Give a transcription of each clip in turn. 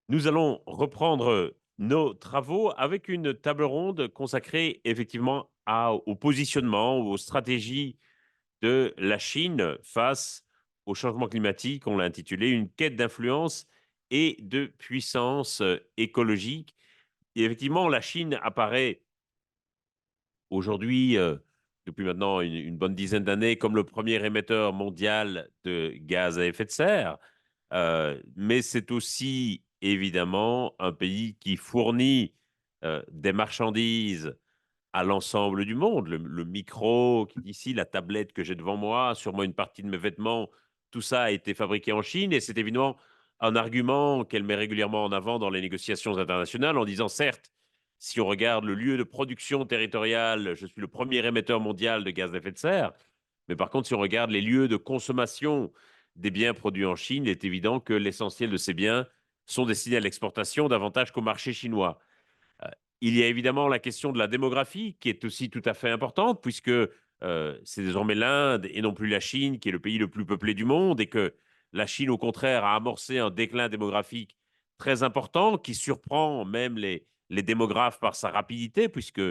Nous allons reprendre nos travaux avec une table ronde consacrée effectivement au positionnement, aux stratégies de la Chine face au changement climatique. On l'a intitulé une quête d'influence et de puissance écologique. Et effectivement, la Chine apparaît aujourd'hui, depuis maintenant une bonne dizaine d'années, comme le premier émetteur mondial de gaz à effet de serre. Mais c'est aussi évidemment un pays qui fournit des marchandises à l'ensemble du monde. Le micro qui est ici, la tablette que j'ai devant moi, sûrement une partie de mes vêtements, tout ça a été fabriqué en Chine et c'est évidemment un argument qu'elle met régulièrement en avant dans les négociations internationales en disant, certes, si on regarde le lieu de production territorial, je suis le premier émetteur mondial de gaz à effet de serre, mais par contre, si on regarde les lieux de consommation des biens produits en Chine, il est évident que l'essentiel de ces biens sont destinés à l'exportation davantage qu'au marché chinois. Euh, il y a évidemment la question de la démographie qui est aussi tout à fait importante, puisque c'est désormais l'Inde et non plus la Chine qui est le pays le plus peuplé du monde, et que la Chine, au contraire, a amorcé un déclin démographique très important qui surprend même les démographes par sa rapidité, puisque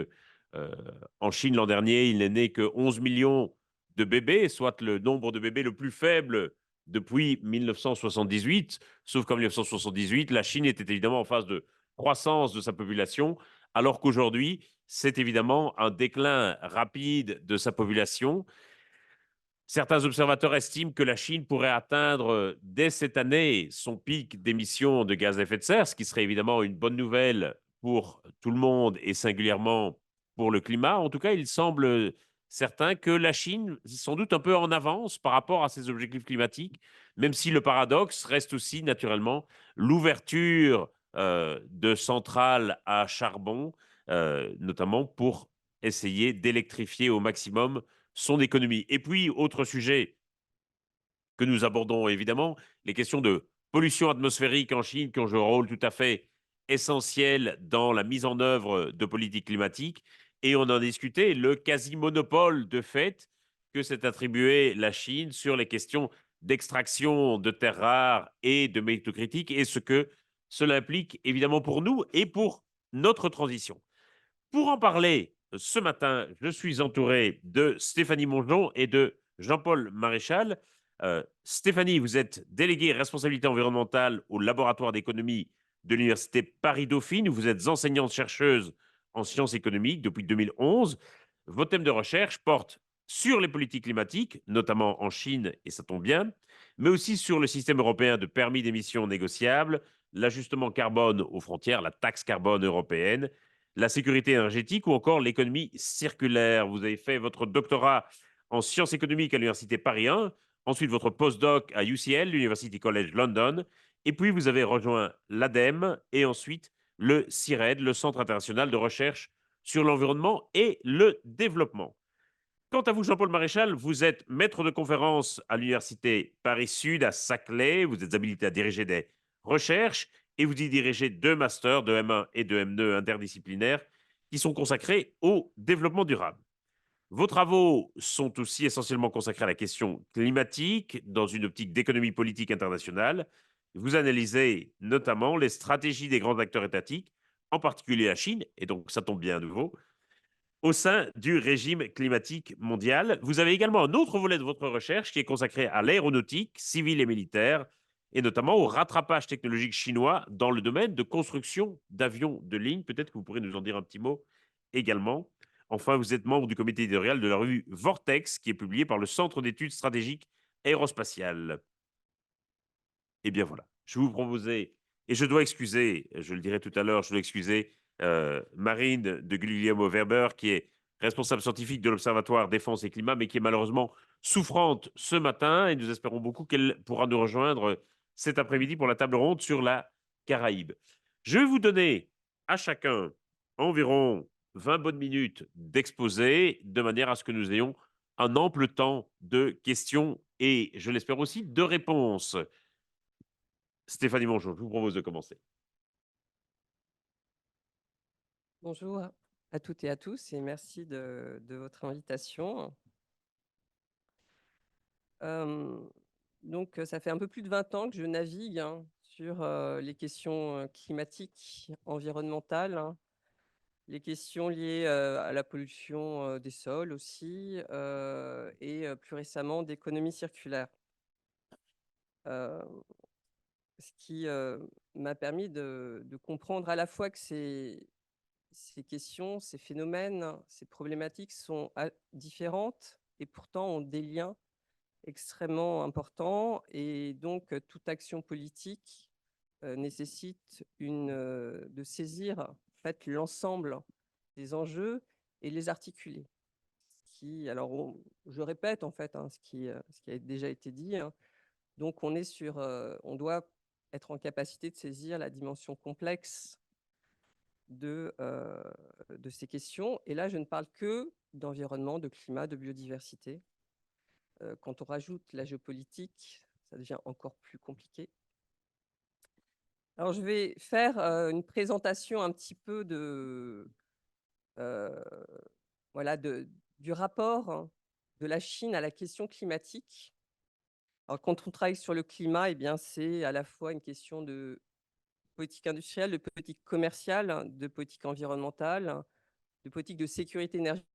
en Chine, l'an dernier, il n'est né que 11 millions de bébés, soit le nombre de bébés le plus faible depuis 1978, sauf qu'en 1978, la Chine était évidemment en phase de croissance de sa population, alors qu'aujourd'hui, c'est évidemment un déclin rapide de sa population. Certains observateurs estiment que la Chine pourrait atteindre dès cette année son pic d'émissions de gaz à effet de serre, ce qui serait évidemment une bonne nouvelle pour tout le monde et singulièrement pour le climat. En tout cas, il semble certain que la Chine est sans doute un peu en avance par rapport à ses objectifs climatiques, même si le paradoxe reste aussi naturellement l'ouverture de centrales à charbon, notamment pour essayer d'électrifier au maximum son économie. Et puis, autre sujet que nous abordons évidemment, les questions de pollution atmosphérique en Chine qui ont joué un rôle tout à fait essentiel dans la mise en œuvre de politiques climatiques. Et on en a discuté, le quasi-monopole de fait que s'est attribué la Chine sur les questions d'extraction de terres rares et de métaux critiques et ce que cela implique évidemment pour nous et pour notre transition. Pour en parler, ce matin, je suis entouré de Stéphanie Mongeon et de Jean-Paul Maréchal. Stéphanie, vous êtes déléguée responsabilité environnementale au laboratoire d'économie de l'Université Paris-Dauphine. Vous êtes enseignante-chercheuse en sciences économiques depuis 2011. Vos thèmes de recherche portent sur les politiques climatiques, notamment en Chine, et ça tombe bien, mais aussi sur le système européen de permis d'émissions négociables, l'ajustement carbone aux frontières, la taxe carbone européenne, la sécurité énergétique ou encore l'économie circulaire. Vous avez fait votre doctorat en sciences économiques à l'Université Paris 1, ensuite votre postdoc à UCL, l'University College London, et puis vous avez rejoint l'ADEME et ensuite le CIRED, le Centre international de recherche sur l'environnement et le développement. Quant à vous, Jean-Paul Maréchal, vous êtes maître de conférence à l'Université Paris-Sud à Saclay. Vous êtes habilité à diriger des recherches et vous y dirigez deux masters de M1 et de M2 interdisciplinaires qui sont consacrés au développement durable. Vos travaux sont aussi essentiellement consacrés à la question climatique dans une optique d'économie politique internationale. Vous analysez notamment les stratégies des grands acteurs étatiques, en particulier la Chine, et donc ça tombe bien à nouveau, au sein du régime climatique mondial. Vous avez également un autre volet de votre recherche qui est consacré à l'aéronautique civile et militaire, et notamment au rattrapage technologique chinois dans le domaine de construction d'avions de ligne. Peut-être que vous pourrez nous en dire un petit mot également. Enfin, vous êtes membre du comité éditorial de la revue Vortex, qui est publiée par le Centre d'études stratégiques aérospatiales. Eh bien voilà, je vous proposais, et je dois excuser, je le dirai tout à l'heure, je dois excuser Marine de Guglielmo-Werber, qui est responsable scientifique de l'Observatoire Défense et Climat, mais qui est malheureusement souffrante ce matin, et nous espérons beaucoup qu'elle pourra nous rejoindre cet après-midi pour la table ronde sur la Caraïbe. Je vais vous donner à chacun environ 20 bonnes minutes d'exposé, de manière à ce que nous ayons un ample temps de questions et, je l'espère aussi, de réponses. Stéphanie Mongeau, je vous propose de commencer. Bonjour à toutes et à tous et merci de votre invitation. Euh, ça fait un peu plus de 20 ans que je navigue, hein, sur les questions climatiques, environnementales, hein, les questions liées à la pollution des sols aussi, et plus récemment d'économie circulaire. Ce qui m'a permis de comprendre à la fois que ces questions, ces phénomènes, ces problématiques sont différentes et pourtant ont des liens extrêmement importants. Et donc, toute action politique nécessite de saisir en fait, l'ensemble des enjeux et les articuler. Alors, je répète en fait ce qui a déjà été dit, hein. Donc, on doit être en capacité de saisir la dimension complexe de ces questions. Et là, je ne parle que d'environnement, de climat, de biodiversité. Quand on rajoute la géopolitique, ça devient encore plus compliqué. Alors, je vais faire une présentation un petit peu voilà, du rapport, hein, de la Chine à la question climatique. Alors, quand on travaille sur le climat, eh bien, c'est à la fois une question de politique industrielle, de politique commerciale, de politique environnementale, de politique de sécurité énergétique.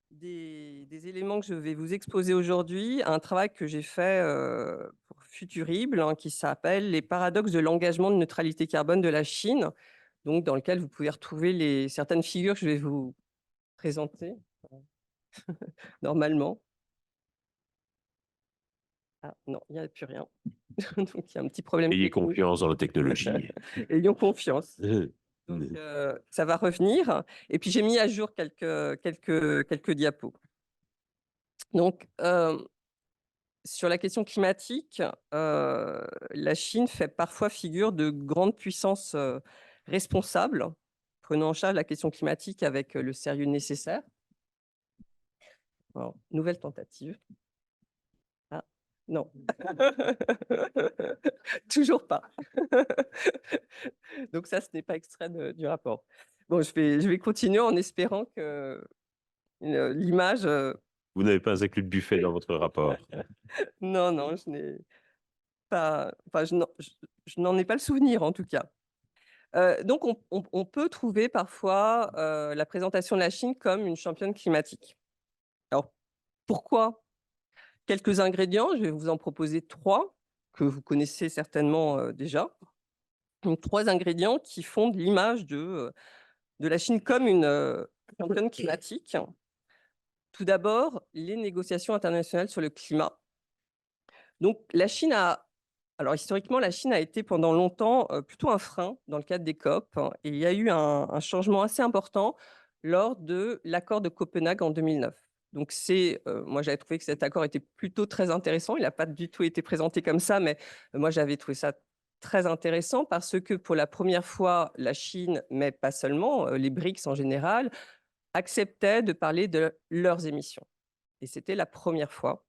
Des éléments que je vais vous exposer aujourd'hui, un travail que j'ai fait pour Futurible, hein, qui s'appelle Les paradoxes de l'engagement de neutralité carbone de la Chine, donc dans lequel vous pouvez retrouver certaines figures que je vais vous présenter normalement. Ah non, il n'y a plus rien. Donc il y a un petit problème Ayez technique. confiance dans la technologie. Ayons confiance. Donc, ça va revenir. Et puis, j'ai mis à jour quelques diapos. Donc, sur la question climatique, la Chine fait parfois figure de grande puissance responsable, prenant en charge la question climatique avec le sérieux nécessaire. Alors, nouvelle tentative. Ah, non. Toujours pas. Donc ça, ce n'est pas extrait du rapport. Bon, je vais continuer en espérant que l'image... Vous n'avez pas inclus de buffet dans votre rapport. Non, non, je n'ai pas... Enfin, je n'en ai pas le souvenir, en tout cas. Donc, on peut trouver parfois la présentation de la Chine comme une championne climatique. Alors, pourquoi? Quelques ingrédients, je vais vous en proposer 3 que vous connaissez certainement déjà. Donc, 3 ingrédients qui fondent l'image de la Chine comme une championne climatique. Tout d'abord, les négociations internationales sur le climat. Donc, alors historiquement, la Chine a été pendant longtemps plutôt un frein dans le cadre des COP, hein, et il y a eu un changement assez important lors de l'accord de Copenhague en 2009. Donc, moi, j'avais trouvé que cet accord était plutôt très intéressant. Il n'a pas du tout été présenté comme ça, mais moi, j'avais trouvé ça très intéressant parce que pour la première fois, la Chine, mais pas seulement, les BRICS en général, acceptaient de parler de leurs émissions. Et c'était la première fois.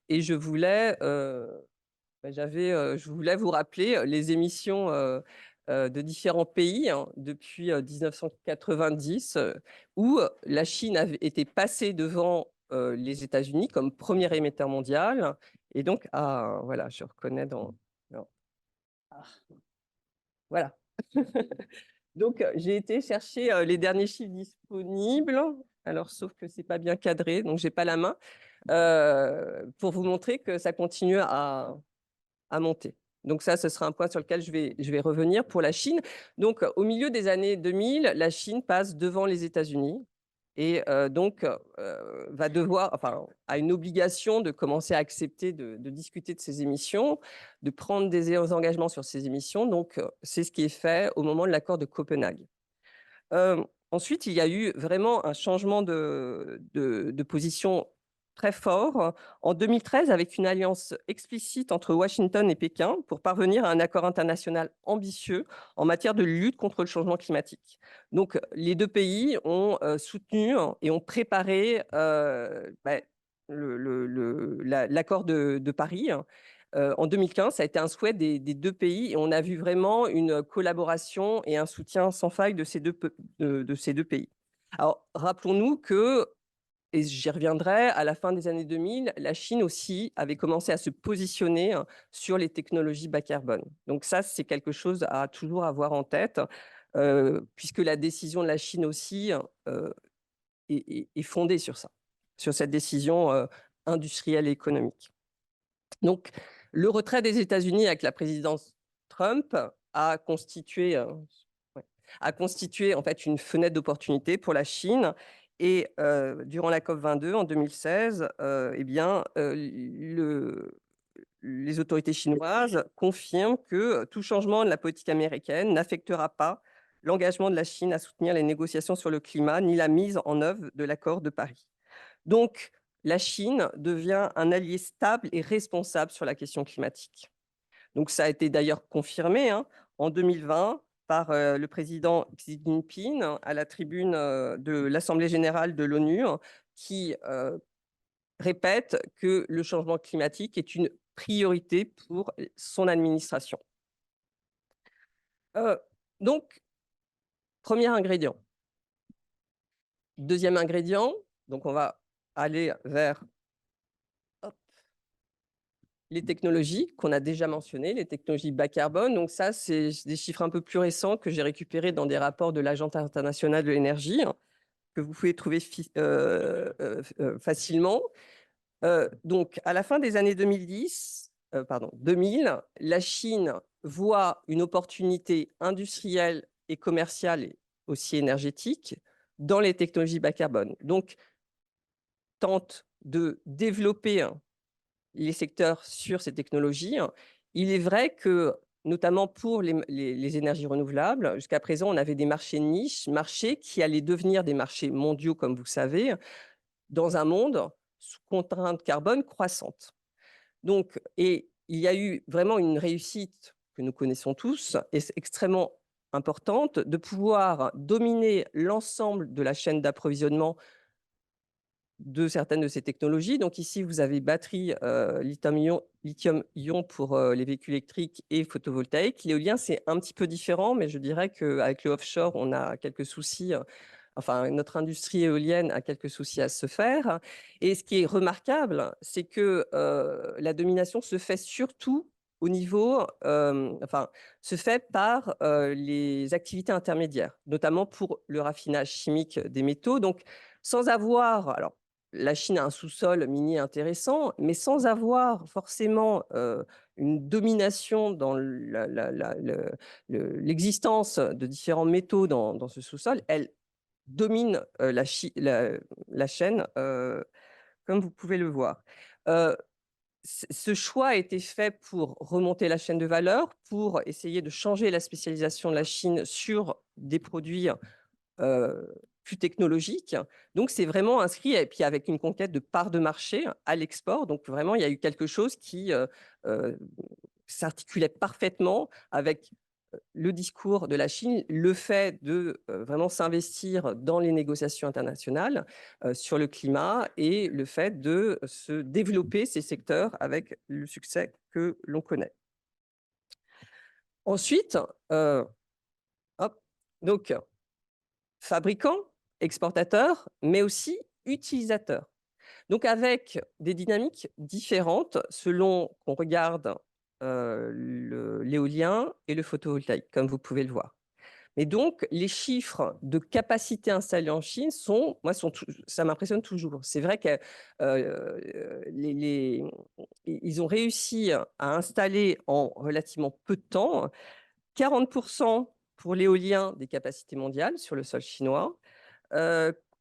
Et je voulais vous rappeler les émissions de différents pays, hein, depuis 1990, où la Chine avait été passée devant les États-Unis comme premier émetteur mondial. Et donc, voilà, je reconnais voilà. Donc, j'ai été chercher les derniers chiffres disponibles. Alors, sauf que ce n'est pas bien cadré, donc je n'ai pas la main, pour vous montrer que ça continue à monter. Donc ça, ce sera un point sur lequel je vais revenir pour la Chine. Donc, au milieu des années 2000, la Chine passe devant les États-Unis et donc a une obligation de commencer à accepter de discuter de ses émissions, de prendre des engagements sur ses émissions. Donc, c'est ce qui est fait au moment de l'accord de Copenhague. Ensuite, il y a eu vraiment un changement de position très fort en 2013 avec une alliance explicite entre Washington et Pékin pour parvenir à un accord international ambitieux en matière de lutte contre le changement climatique. Donc, les deux pays ont soutenu et ont préparé l'accord de Paris. En 2015, ça a été un souhait des deux pays et on a vu vraiment une collaboration et un soutien sans faille de ces deux pays. Alors, rappelons-nous que et j'y reviendrai, à la fin des années 2000, la Chine aussi avait commencé à se positionner sur les technologies bas carbone. Donc ça, c'est quelque chose à toujours avoir en tête, puisque la décision de la Chine aussi est fondée sur ça, sur cette décision industrielle et économique. Donc, le retrait des États-Unis avec la présidence Trump a constitué, ouais, a constitué en fait une fenêtre d'opportunité pour la Chine. Et durant la COP22 en 2016, eh bien, les autorités chinoises confirment que tout changement de la politique américaine n'affectera pas l'engagement de la Chine à soutenir les négociations sur le climat ni la mise en œuvre de l'accord de Paris. Donc, la Chine devient un allié stable et responsable sur la question climatique. Donc, ça a été d'ailleurs confirmé en 2020 par le président Xi Jinping à la tribune de l'Assemblée générale de l'ONU, qui répète que le changement climatique est une priorité pour son administration. Donc, premier ingrédient. Deuxième ingrédient, donc on va aller vers les technologies qu'on a déjà mentionnées, les technologies bas carbone. Donc ça, c'est des chiffres un peu plus récents que j'ai récupérés dans des rapports de l'Agence internationale de l'énergie, que vous pouvez trouver facilement. Donc, à la fin des années 2000, la Chine voit une opportunité industrielle et commerciale et aussi énergétique dans les technologies bas carbone. Donc, tente de développer les secteurs sur ces technologies. Il est vrai que, notamment pour les énergies renouvelables, jusqu'à présent, on avait des marchés niches, marchés qui allaient devenir des marchés mondiaux, comme vous savez, dans un monde sous contrainte carbone croissante. Donc, et il y a eu vraiment une réussite que nous connaissons tous, et c'est extrêmement importante, de pouvoir dominer l'ensemble de la chaîne d'approvisionnement de certaines de ces technologies. Donc ici, vous avez batterie lithium-ion pour les véhicules électriques et photovoltaïques. L'éolien, c'est un petit peu différent, mais je dirais qu'avec le offshore, on a quelques soucis. Enfin, notre industrie éolienne a quelques soucis à se faire. Et ce qui est remarquable, c'est que la domination se fait surtout au niveau, enfin, se fait par les activités intermédiaires, notamment pour le raffinage chimique des métaux. Donc, sans avoir, alors, la Chine a un sous-sol minier intéressant, mais sans avoir forcément une domination dans l'existence de différents métaux dans ce sous-sol, elle domine la chaîne, comme vous pouvez le voir. Ce choix a été fait pour remonter la chaîne de valeur, pour essayer de changer la spécialisation de la Chine sur des produits plus technologique. Donc, c'est vraiment inscrit, et puis avec une conquête de parts de marché à l'export. Donc, vraiment, il y a eu quelque chose qui s'articulait parfaitement avec le discours de la Chine, le fait de vraiment s'investir dans les négociations internationales sur le climat et le fait de se développer ces secteurs avec le succès que l'on connaît. Ensuite, hop, donc, fabricants, exportateurs, mais aussi utilisateurs. Donc avec des dynamiques différentes selon qu'on regarde l'éolien et le photovoltaïque, comme vous pouvez le voir. Et donc, les chiffres de capacité installée en Chine ça m'impressionne toujours. C'est vrai qu'ils ont réussi à installer en relativement peu de temps 40% pour l'éolien des capacités mondiales sur le sol chinois.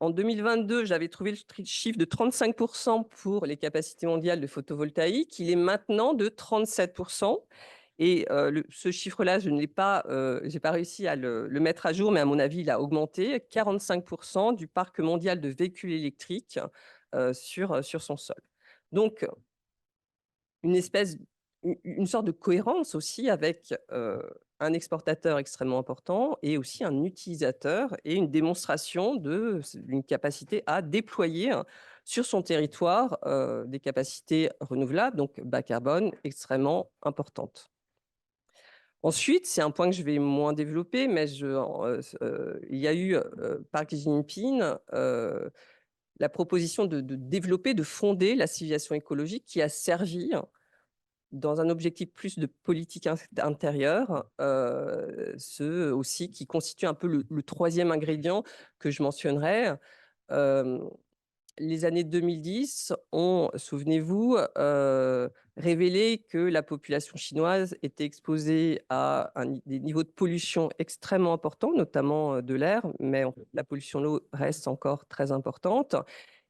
En 2022, j'avais trouvé le chiffre de 35% pour les capacités mondiales de photovoltaïque. Il est maintenant de 37%. Et ce chiffre-là, je n'ai pas, j'ai pas réussi à le mettre à jour, mais à mon avis, il a augmenté. 45% du parc mondial de véhicules électriques sur son sol. Donc, une sorte de cohérence aussi avec un exportateur extrêmement important et aussi un utilisateur et une démonstration d'une capacité à déployer sur son territoire des capacités renouvelables, donc bas carbone, extrêmement importantes. Ensuite, c'est un point que je vais moins développer, mais il y a eu Park Jinping la proposition de développer, de fonder la civilisation écologique qui a servi, dans un objectif plus de politique intérieure, ceux aussi qui constituent un peu le 3e ingrédient que je mentionnerai. Hem, les années 2010 ont, souvenez-vous, révélé que la population chinoise était exposée à des niveaux de pollution extrêmement importants, notamment, de l'air, mais la pollution de l'eau reste encore très importante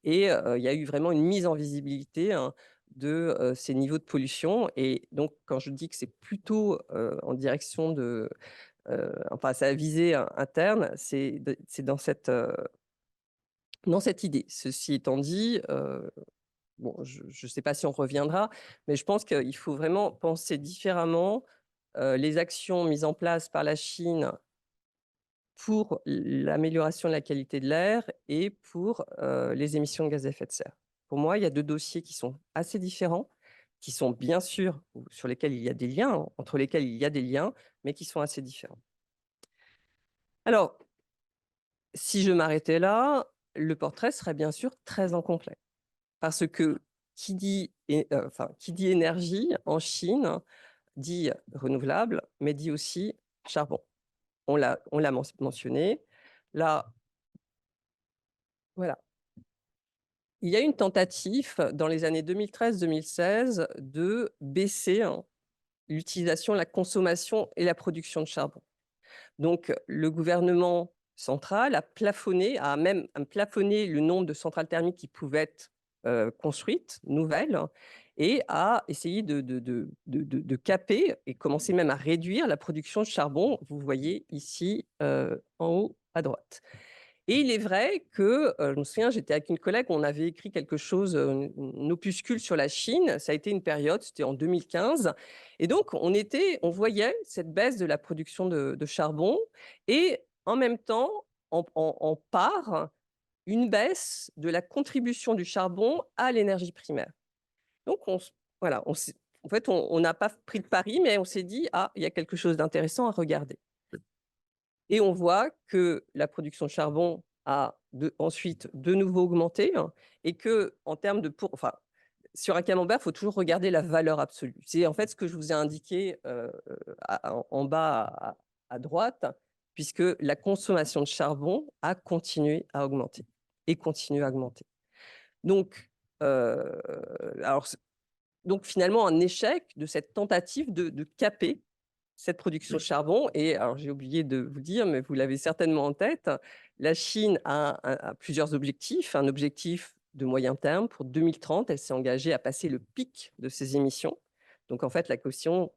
et il y a eu vraiment une mise en visibilité, hein, de, ces niveaux de pollution et donc quand je dis que c'est plutôt, en direction de, enfin, ça a visée interne, c'est dans cette idée. Ceci étant dit, bon, je ne sais pas si on reviendra, mais je pense qu'il faut vraiment penser différemment, les actions mises en place par la Chine pour l'amélioration de la qualité de l'air et pour, les émissions de gaz à effet de serre. Pour moi, il y a 2 dossiers qui sont assez différents, qui sont bien sûr ou sur lesquels il y a des liens, entre lesquels il y a des liens, mais qui sont assez différents. Alors, si je m'arrêtais là, le portrait serait bien sûr très incomplet. Parce que qui dit énergie en Chine dit renouvelable, mais dit aussi charbon. On l'a mentionné. Là, voilà. Il y a une tentative dans les années 2013-2016 de baisser, hein, l'utilisation, la consommation et la production de charbon. Donc, le gouvernement central a même plafonné le nombre de centrales thermiques qui pouvaient être, construites, nouvelles, et a essayé de caper et commencer même à réduire la production de charbon. Vous voyez ici, en haut à droite. Et il est vrai que, je me souviens, j'étais avec une collègue, on avait écrit quelque chose, un opuscule sur la Chine. Ça a été une période, c'était en 2015 et donc on voyait cette baisse de la production de charbon et en même temps, en part, une baisse de la contribution du charbon à l'énergie primaire. Donc voilà, en fait, on n'a pas pris de pari, mais on s'est dit: «Ah, il y a quelque chose d'intéressant à regarder». Et on voit que la production de charbon a ensuite de nouveau augmenté, hein, et qu'en termes de enfin, sur un camembert, il faut toujours regarder la valeur absolue. C'est en fait ce que je vous ai indiqué en bas à droite, puisque la consommation de charbon a continué à augmenter et continue à augmenter. Donc, euh, alors, donc finalement, un échec de cette tentative de caper cette production de charbon. Et alors, j'ai oublié de vous dire, mais vous l'avez certainement en tête, la Chine a plusieurs objectifs. Un objectif de moyen terme pour 2030, elle s'est engagée à passer le pic de ses émissions. Donc, en fait, la question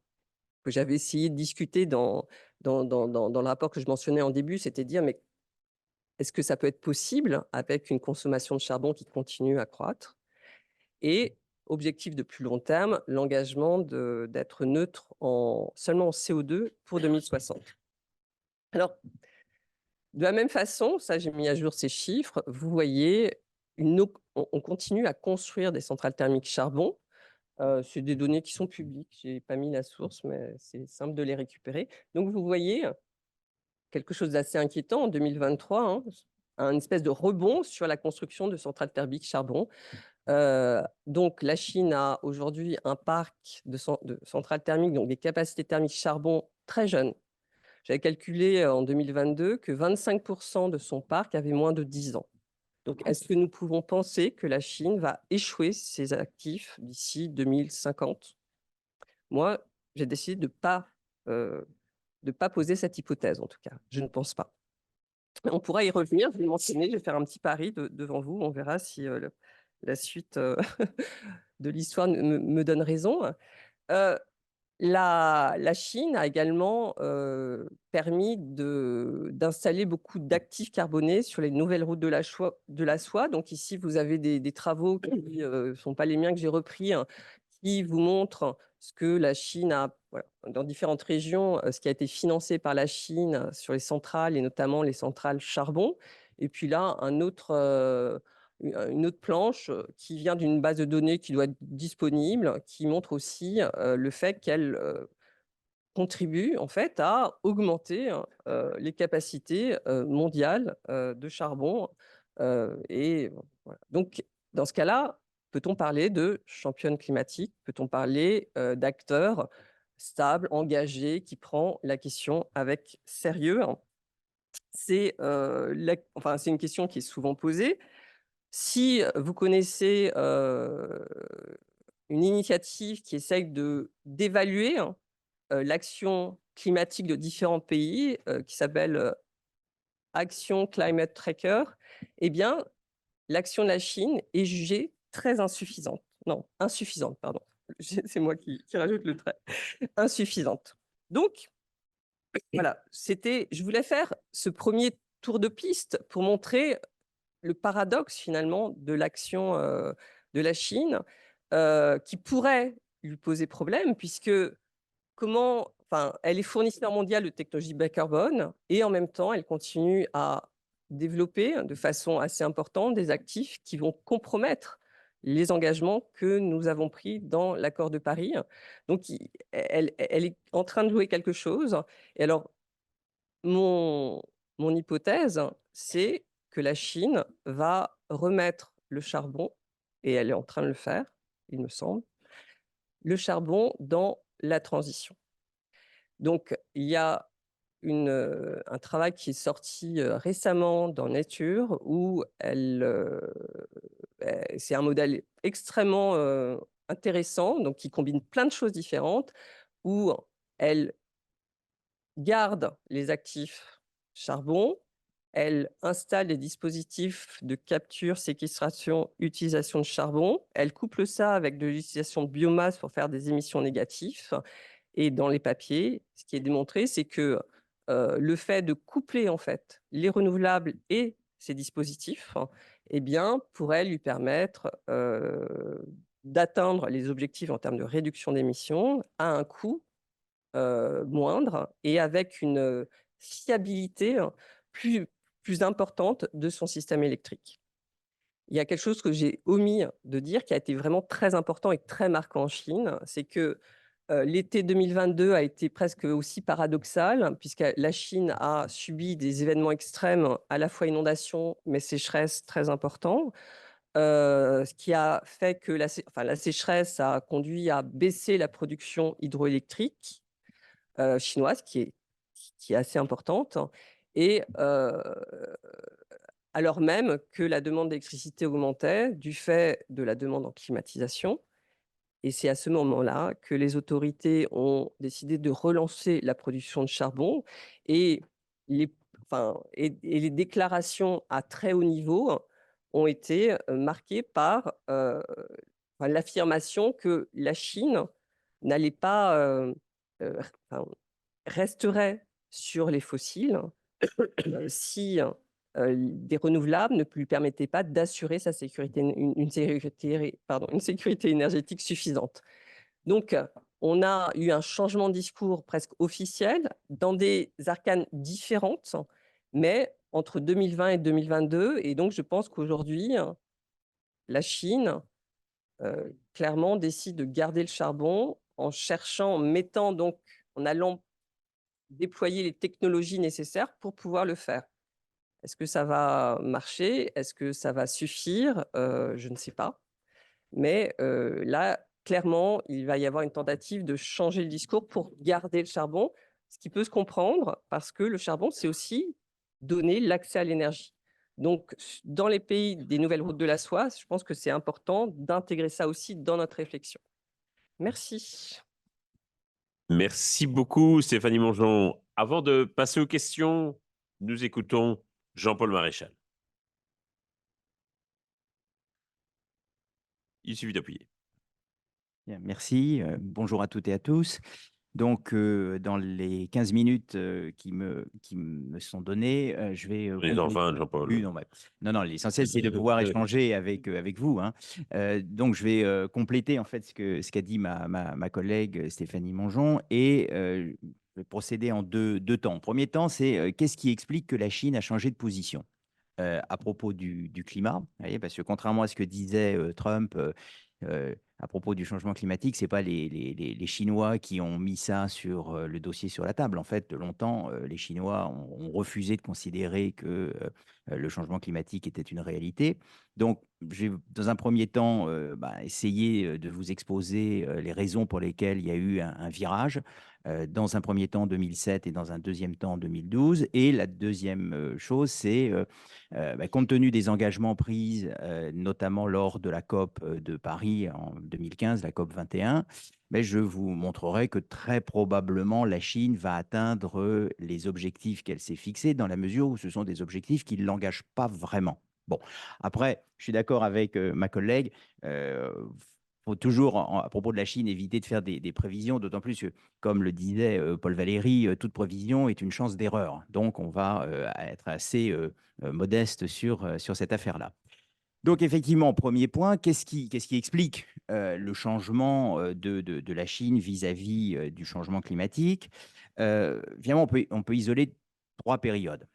que j'avais essayé de discuter dans le rapport que je mentionnais en début, c'était de dire, mais est-ce que ça peut être possible avec une consommation de charbon qui continue à croître? Et objectif de plus long terme, l'engagement d'être neutre seulement en CO2 pour 2060. Alors, de la même façon, ça j'ai mis à jour ces chiffres, vous voyez, on continue à construire des centrales thermiques charbon. C'est des données qui sont publiques, je n'ai pas mis la source, mais c'est simple de les récupérer. Donc vous voyez quelque chose d'assez inquiétant en 2023, hein, un espèce de rebond sur la construction de centrales thermiques charbon. Donc la Chine a aujourd'hui un parc de centrales thermiques, donc des capacités thermiques charbon très jeunes. J'avais calculé en 2022 que 25% de son parc avait moins de 10 ans. Donc est-ce que nous pouvons penser que la Chine va échouer ses actifs d'ici 2050? Moi, j'ai décidé de pas poser cette hypothèse, en tout cas. Je ne pense pas. On pourra y revenir, je vais mentionner, je vais faire un petit pari devant vous, on verra si la suite de l'histoire me donne raison. La Chine a également permis d'installer beaucoup d'actifs carbonés sur les nouvelles routes de la soie. Donc ici, vous avez des travaux qui ne sont pas les miens que j'ai repris, hein, qui vous montrent ce que la Chine a, voilà, dans différentes régions, ce qui a été financé par la Chine sur les centrales et notamment les centrales charbon. Et puis là, une autre planche qui vient d'une base de données qui doit être disponible, qui montre aussi le fait qu'elle contribue en fait à augmenter les capacités mondiales de charbon Et voilà. Donc, dans ce cas-là, peut-on parler de championne climatique? Peut-on parler d'acteur stable, engagé, qui prend la question avec sérieux? Enfin, c'est une question qui est souvent posée. Si vous connaissez une initiative qui essaye d'évaluer l'action climatique de différents pays, qui s'appelle Action Climate Tracker, eh bien, l'action de la Chine est jugée très insuffisante. Non, insuffisante, pardon. C'est moi qui rajoute le trait. Insuffisante. Donc, voilà, je voulais faire ce premier tour de piste pour montrer le paradoxe finalement de l'action de la Chine, qui pourrait lui poser problème, puisque enfin, elle est fournisseur mondiale de technologies bas carbone et en même temps, elle continue à développer de façon assez importante des actifs qui vont compromettre les engagements que nous avons pris dans l'accord de Paris. Donc, elle est en train de jouer quelque chose. Et alors, mon, mon hypothèse, c'est que la Chine va remettre le charbon, et elle est en train de le faire, il me semble, le charbon dans la transition. Donc, il y a un travail qui est sorti récemment dans Nature où c'est un modèle extrêmement intéressant, donc qui combine plein de choses différentes, où elle garde les actifs charbon, elle installe des dispositifs de capture, séquestration, utilisation de charbon, elle couple ça avec de l'utilisation de biomasse pour faire des émissions négatives. Et dans les papiers, ce qui est démontré, c'est que le fait de coupler en fait les renouvelables et ces dispositifs, eh bien, pourrait lui permettre d'atteindre les objectifs en termes de réduction d'émissions à un coût moindre et avec une fiabilité plus, plus importante de son système électrique. Il y a quelque chose que j'ai omis de dire qui a été vraiment très important et très marquant en Chine, c'est que l'été 2022 a été presque aussi paradoxal, puisque la Chine a subi des événements extrêmes, à la fois inondations, mais sécheresse très importants, ce qui a fait que la sécheresse a conduit à baisser la production hydroélectrique chinoise, qui est assez importante. Et alors même que la demande d'électricité augmentait du fait de la demande en climatisation. Et c'est à ce moment-là que les autorités ont décidé de relancer la production de charbon et les, et les déclarations à très haut niveau ont été marquées par l'affirmation que la Chine n'allait pas, euh, enfin, resterait sur les fossiles si des renouvelables ne lui permettaient pas d'assurer sa sécurité, une sécurité énergétique suffisante. Donc, on a eu un changement de discours presque officiel dans des arcanes différentes, mais entre 2020 et 2022. Et donc, je pense qu'aujourd'hui, la Chine, clairement, décide de garder le charbon en cherchant, en allant déployer les technologies nécessaires pour pouvoir le faire. Est-ce que ça va marcher? Est-ce que ça va suffire? Je ne sais pas. Mais là, clairement, il va y avoir une tentative de changer le discours pour garder le charbon, ce qui peut se comprendre parce que le charbon, c'est aussi donner l'accès à l'énergie. Donc, dans les pays des nouvelles routes de la soie, je pense que c'est important d'intégrer ça aussi dans notre réflexion. Merci. Merci beaucoup, Stéphanie Mongeon. Avant de passer aux questions, nous écoutons Jean-Paul Maréchal. Il suffit d'appuyer. Bien, merci. Bonjour à toutes et à tous. Donc, dans les 15 minutes qui me sont données, je vais... Les enfants, Jean-Paul. Non, l'essentiel, c'est de pouvoir échanger avec vous, hein. Donc, je vais compléter en fait ce qu'a dit ma collègue Stéphanie Mongeon et je vais procéder en deux temps. Premier temps, c'est qu'est-ce qui explique que la Chine a changé de position à propos du climat, vous voyez, parce que contrairement à ce que disait Trump, à propos du changement climatique, ce n'est pas les Chinois qui ont mis ça sur le dossier sur la table. En fait, de longtemps, les Chinois ont refusé de considérer que le changement climatique était une réalité. Donc, je vais, dans un premier temps, essayer de vous exposer les raisons pour lesquelles il y a eu un virage. Dans un premier temps en 2007 et dans un deuxième temps en 2012. Et la deuxième chose, c'est compte tenu des engagements pris, notamment lors de la COP de Paris en 2015, la COP 21, je vous montrerai que très probablement la Chine va atteindre les objectifs qu'elle s'est fixés dans la mesure où ce sont des objectifs qui ne l'engagent pas vraiment. Bon, après, je suis d'accord avec ma collègue. Faut toujours, à propos de la Chine, éviter de faire des prévisions, d'autant plus que, comme le disait Paul Valéry, toute prévision est une chance d'erreur. Donc, on va être assez modeste sur cette affaire-là. Donc, effectivement, premier point, qu'est-ce qui explique le changement de la Chine vis-à-vis du changement climatique? Finalement, on peut isoler trois périodes.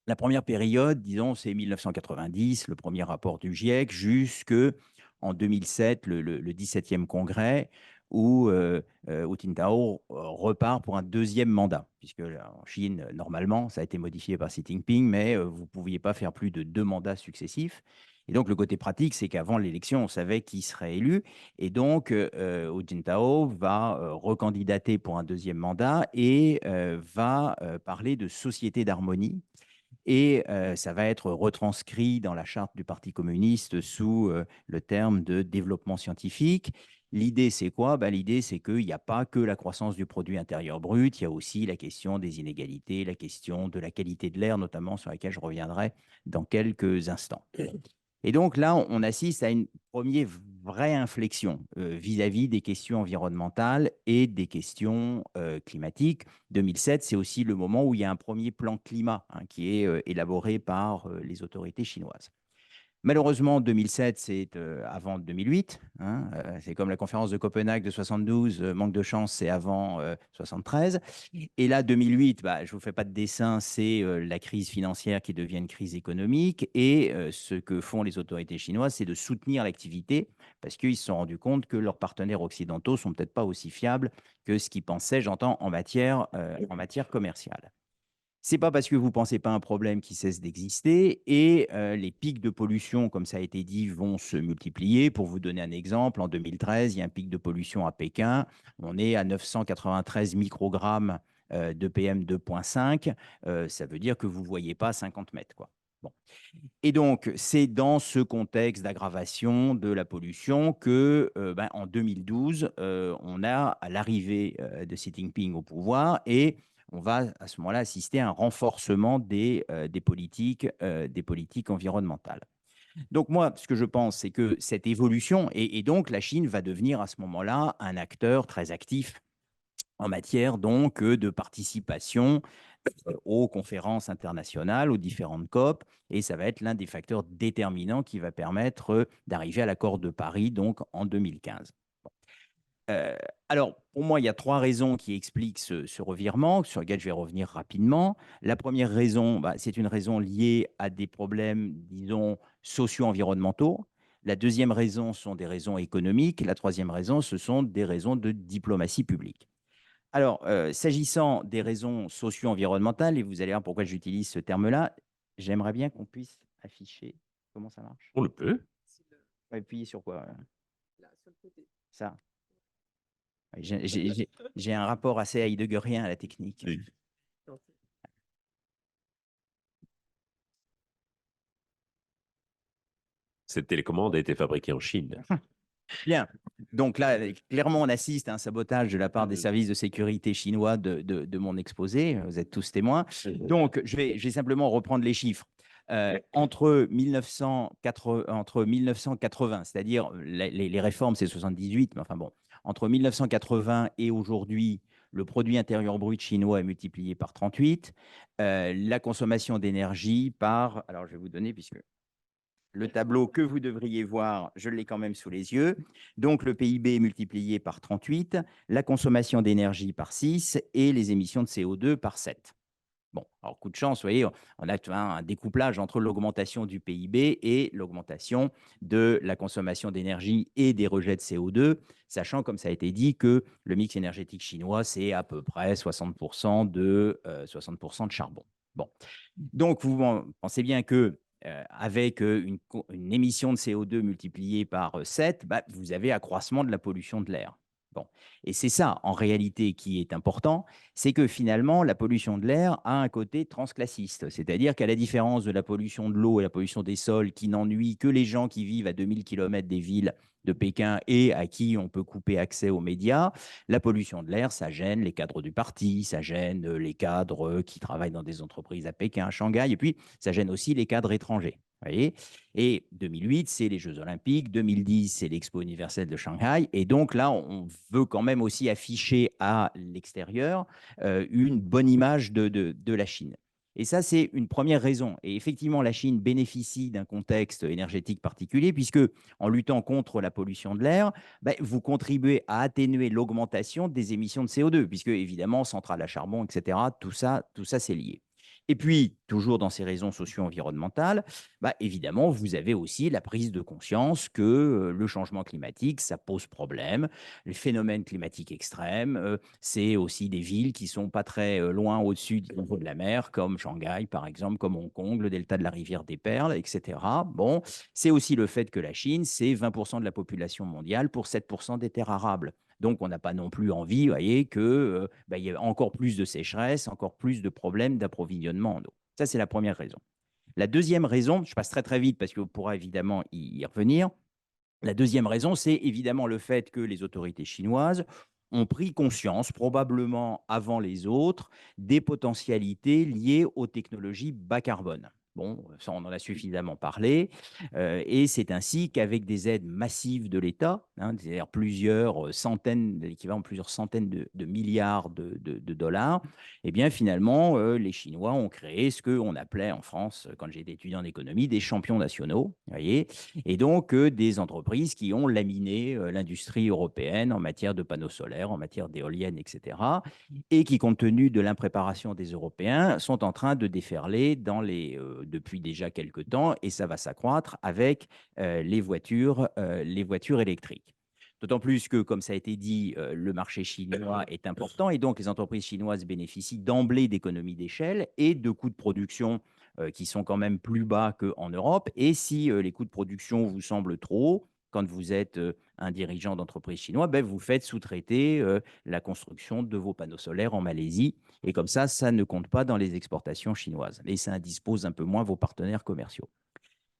La première période, disons, c'est 1990, le premier rapport du GIEC, jusqu'en 2007, le 17e congrès, où Hu Jintao repart pour un deuxième mandat, puisque en Chine, normalement, ça a été modifié par Xi Jinping, mais vous ne pouviez pas faire plus de 2 mandats successifs. Et donc, le côté pratique, c'est qu'avant l'élection, on savait qui serait élu. Et donc, Hu Jintao va recandidater pour un deuxième mandat et va parler de société d'harmonie. Et ça va être retranscrit dans la charte du Parti communiste sous le terme de développement scientifique. L'idée, c'est quoi? L'idée, c'est qu'il n'y a pas que la croissance du produit intérieur brut, il y a aussi la question des inégalités, la question de la qualité de l'air, notamment sur laquelle je reviendrai dans quelques instants. Et donc là, on assiste à une première vraie inflexion vis-à-vis des questions environnementales et des questions climatiques. 2007, c'est aussi le moment où il y a un premier plan climat qui est élaboré par les autorités chinoises. Malheureusement, 2007, c'est avant 2008. C'est comme la conférence de Copenhague de 72, manque de chance, c'est avant 73. Et là, 2008, je ne vous fais pas de dessin, c'est la crise financière qui devient une crise économique. Et ce que font les autorités chinoises, c'est de soutenir l'activité parce qu'ils se sont rendus compte que leurs partenaires occidentaux ne sont peut-être pas aussi fiables que ce qu'ils pensaient, j'entends, en matière commerciale. C'est pas parce que vous ne pensez pas à un problème qui cesse d'exister et les pics de pollution, comme ça a été dit, vont se multiplier. Pour vous donner un exemple, en 2013, il y a un pic de pollution à Pékin. On est à 993 microgrammes de PM2.5. Ça veut dire que vous ne voyez pas 50 mètres, quoi. Bon. Et donc, c'est dans ce contexte d'aggravation de la pollution que, en 2012, on a à l'arrivée de Xi Jinping au pouvoir et on va à ce moment-là assister à un renforcement des politiques environnementales. Donc moi, ce que je pense, c'est que cette évolution, et donc la Chine va devenir à ce moment-là un acteur très actif en matière donc de participation aux conférences internationales, aux différentes COP, et ça va être l'un des facteurs déterminants qui va permettre d'arriver à l'accord de Paris donc en 2015. Alors, pour moi, il y a trois raisons qui expliquent ce revirement, sur lequel je vais revenir rapidement. La première raison, c'est une raison liée à des problèmes, disons, socio-environnementaux. La deuxième raison sont des raisons économiques. La troisième raison, ce sont des raisons de diplomatie publique. Alors, s'agissant des raisons socio-environnementales, et vous allez voir pourquoi j'utilise ce terme-là, j'aimerais bien qu'on puisse afficher comment ça marche. On le peut. Appuyer sur quoi? Là, sur le côté. Ça. J'ai un rapport assez heideggerien à la technique. Oui. Cette télécommande a été fabriquée en Chine. Bien. Donc là, clairement, on assiste à un sabotage de la part des services de sécurité chinois de mon exposé. Vous êtes tous témoins. Donc, je vais simplement reprendre les chiffres. Entre 1980, c'est-à-dire les réformes, c'est 78, mais enfin bon, entre 1980 et aujourd'hui, le produit intérieur brut chinois est multiplié par 38. La consommation d'énergie par, alors je vais vous donner, puisque le tableau que vous devriez voir, je l'ai quand même sous les yeux. Donc, le PIB est multiplié par 38, la consommation d'énergie par 6 et les émissions de CO2 par 7. Bon, alors coup de chance, vous voyez, on a un découplage entre l'augmentation du PIB et l'augmentation de la consommation d'énergie et des rejets de CO2, sachant, comme ça a été dit, que le mix énergétique chinois, c'est à peu près 60% de charbon. Bon, donc vous pensez bien que avec une émission de CO2 multipliée par 7, bah, vous avez accroissement de la pollution de l'air. Bon. Et c'est ça, en réalité, qui est important, c'est que finalement, la pollution de l'air a un côté transclassiste. C'est-à-dire qu'à la différence de la pollution de l'eau et la pollution des sols, qui n'ennuie que les gens qui vivent à 2000 km des villes de Pékin et à qui on peut couper accès aux médias, la pollution de l'air, ça gêne les cadres du parti, ça gêne les cadres qui travaillent dans des entreprises à Pékin, à Shanghai, et puis ça gêne aussi les cadres étrangers. Voyez, et 2008, c'est les Jeux Olympiques, 2010, c'est l'Expo universelle de Shanghai, et donc là, on veut quand même aussi afficher à l'extérieur une bonne image de la Chine. Et ça, c'est une première raison. Et effectivement, la Chine bénéficie d'un contexte énergétique particulier, puisque en luttant contre la pollution de l'air, ben, vous contribuez à atténuer l'augmentation des émissions de CO2, puisque évidemment, centrales à charbon, etc., tout ça c'est lié. Et puis, toujours dans ces raisons socio-environnementales, bah, évidemment, vous avez aussi la prise de conscience que le changement climatique, ça pose problème. Les phénomènes climatiques extrêmes, c'est aussi des villes qui sont pas très loin au-dessus du niveau de la mer, comme Shanghai, par exemple, comme Hong Kong, le delta de la rivière des Perles, etc. Bon, c'est aussi le fait que la Chine, c'est 20% de la population mondiale pour 7% des terres arables. Donc, on n'a pas non plus envie, vous voyez, que y ait encore plus de sécheresse, encore plus de problèmes d'approvisionnement en eau. Ça, c'est la première raison. La deuxième raison, je passe très très vite parce qu'on pourra évidemment y revenir. La deuxième raison, c'est évidemment le fait que les autorités chinoises ont pris conscience, probablement avant les autres, des potentialités liées aux technologies bas carbone. Bon, ça, on en a suffisamment parlé. Et c'est ainsi qu'avec des aides massives de l'État, c'est-à-dire plusieurs centaines, l'équivalent de plusieurs centaines de milliards de dollars, eh bien, finalement, les Chinois ont créé ce qu'on appelait en France, quand j'étais étudiant en économie, des champions nationaux. Voyez, et donc des entreprises qui ont laminé l'industrie européenne en matière de panneaux solaires, en matière d'éoliennes, etc., et qui, compte tenu de l'impréparation des Européens, sont en train de déferler depuis déjà quelques temps, et ça va s'accroître avec les voitures électriques. D'autant plus que, comme ça a été dit, le marché chinois est important et donc les entreprises chinoises bénéficient d'emblée d'économies d'échelle et de coûts de production qui sont quand même plus bas qu'en Europe. Et si les coûts de production vous semblent trop hauts, quand vous êtes un dirigeant d'entreprise chinois, ben, vous faites sous-traiter la construction de vos panneaux solaires en Malaisie. Et comme ça ne compte pas dans les exportations chinoises. Et ça indispose un peu moins vos partenaires commerciaux.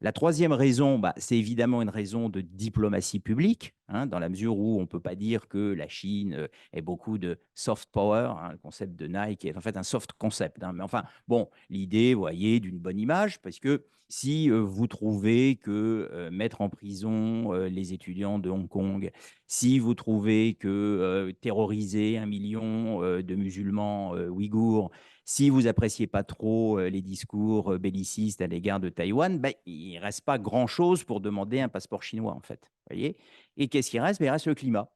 La troisième raison, bah, c'est évidemment une raison de diplomatie publique, dans la mesure où on ne peut pas dire que la Chine ait beaucoup de soft power. Le concept de Nike est en fait un soft concept. Mais enfin, bon, l'idée, vous voyez, d'une bonne image, parce que si vous trouvez que mettre en prison les étudiants de Hong Kong, si vous trouvez que terroriser 1 million de musulmans ouïghours, si vous appréciez pas trop les discours bellicistes à l'égard de Taïwan, ben, il ne reste pas grand-chose pour demander un passeport chinois, en fait. Voyez, et qu'est-ce qui reste? Ben, il reste le climat.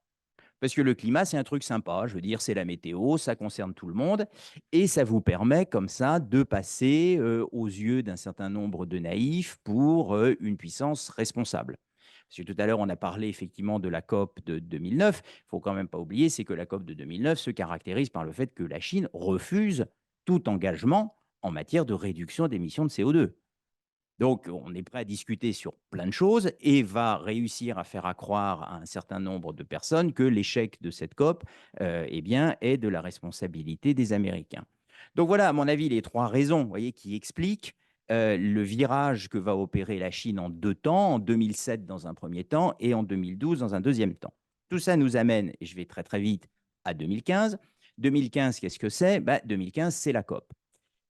Parce que le climat, c'est un truc sympa. Je veux dire, c'est la météo, ça concerne tout le monde. Et ça vous permet, comme ça, de passer aux yeux d'un certain nombre de naïfs pour une puissance responsable. Parce que tout à l'heure, on a parlé effectivement de la COP de 2009. Il ne faut quand même pas oublier, c'est que la COP de 2009 se caractérise par le fait que la Chine refuse tout engagement en matière de réduction d'émissions de CO2. Donc, on est prêt à discuter sur plein de choses et va réussir à faire accroire à un certain nombre de personnes que l'échec de cette COP eh bien, est de la responsabilité des Américains. Donc voilà, à mon avis, les trois raisons, voyez, qui expliquent le virage que va opérer la Chine en 2 temps, en 2007 dans un premier temps et en 2012 dans un deuxième temps. Tout ça nous amène, et je vais très très vite, à 2015. 2015, qu'est-ce que c'est? 2015, c'est la COP.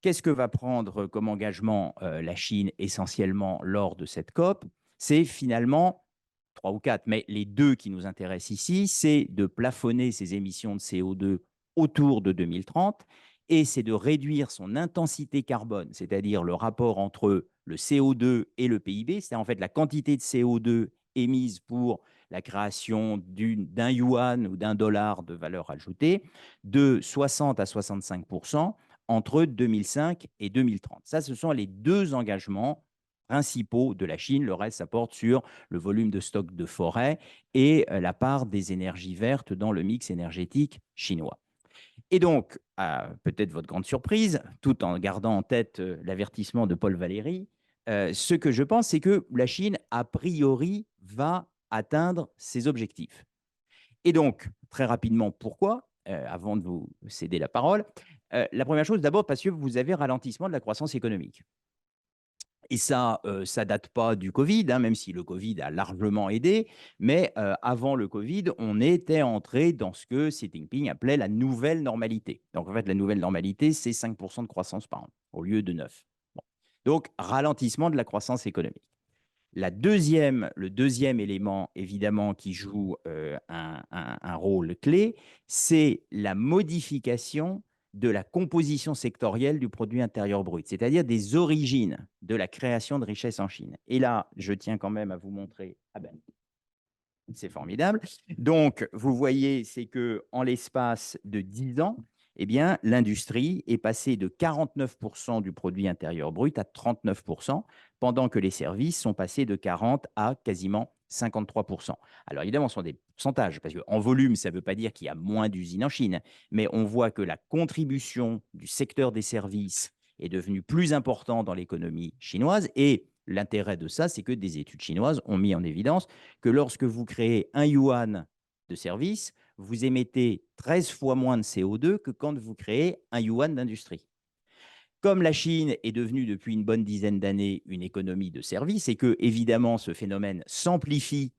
Qu'est-ce que va prendre comme engagement la Chine essentiellement lors de cette COP? C'est finalement 3 ou 4, mais les deux qui nous intéressent ici, c'est de plafonner ses émissions de CO2 autour de 2030 et c'est de réduire son intensité carbone, c'est-à-dire le rapport entre le CO2 et le PIB, c'est en fait la quantité de CO2 émise pour la création d'un yuan ou d'un dollar de valeur ajoutée, de 60 à 65% entre 2005 et 2030. Ça, ce sont les deux engagements principaux de la Chine. Le reste, ça porte sur le volume de stock de forêt et la part des énergies vertes dans le mix énergétique chinois. Et donc, peut-être votre grande surprise, tout en gardant en tête l'avertissement de Paul Valéry, ce que je pense, c'est que la Chine, a priori, va atteindre ses objectifs. Et donc, très rapidement, pourquoi avant de vous céder la parole, la première chose, d'abord, parce que vous avez ralentissement de la croissance économique. Et ça, ça date pas du Covid, hein, même si le Covid a largement aidé. Mais avant le Covid, on était entré dans ce que Xi Jinping appelait la nouvelle normalité. Donc, en fait, la nouvelle normalité, c'est 5% de croissance par an, au lieu de 9. Bon. Donc, ralentissement de la croissance économique. Le deuxième élément, évidemment, qui joue un rôle clé, c'est la modification de la composition sectorielle du produit intérieur brut, c'est-à-dire des origines de la création de richesse en Chine. Et là, je tiens quand même à vous montrer. Ah ben, c'est formidable. Donc, vous voyez, c'est qu'en l'espace de 10 ans, eh bien, l'industrie est passée de 49% du produit intérieur brut à 39%, pendant que les services sont passés de 40 à quasiment 53%. Alors évidemment, ce sont des pourcentages, parce qu'en volume, ça ne veut pas dire qu'il y a moins d'usines en Chine, mais on voit que la contribution du secteur des services est devenue plus importante dans l'économie chinoise. Et l'intérêt de ça, c'est que des études chinoises ont mis en évidence que lorsque vous créez 1 yuan de service, vous émettez 13 fois moins de CO2 que quand vous créez 1 yuan d'industrie. Comme la Chine est devenue depuis une bonne dizaine d'années une économie de services et que, évidemment, ce phénomène s'amplifie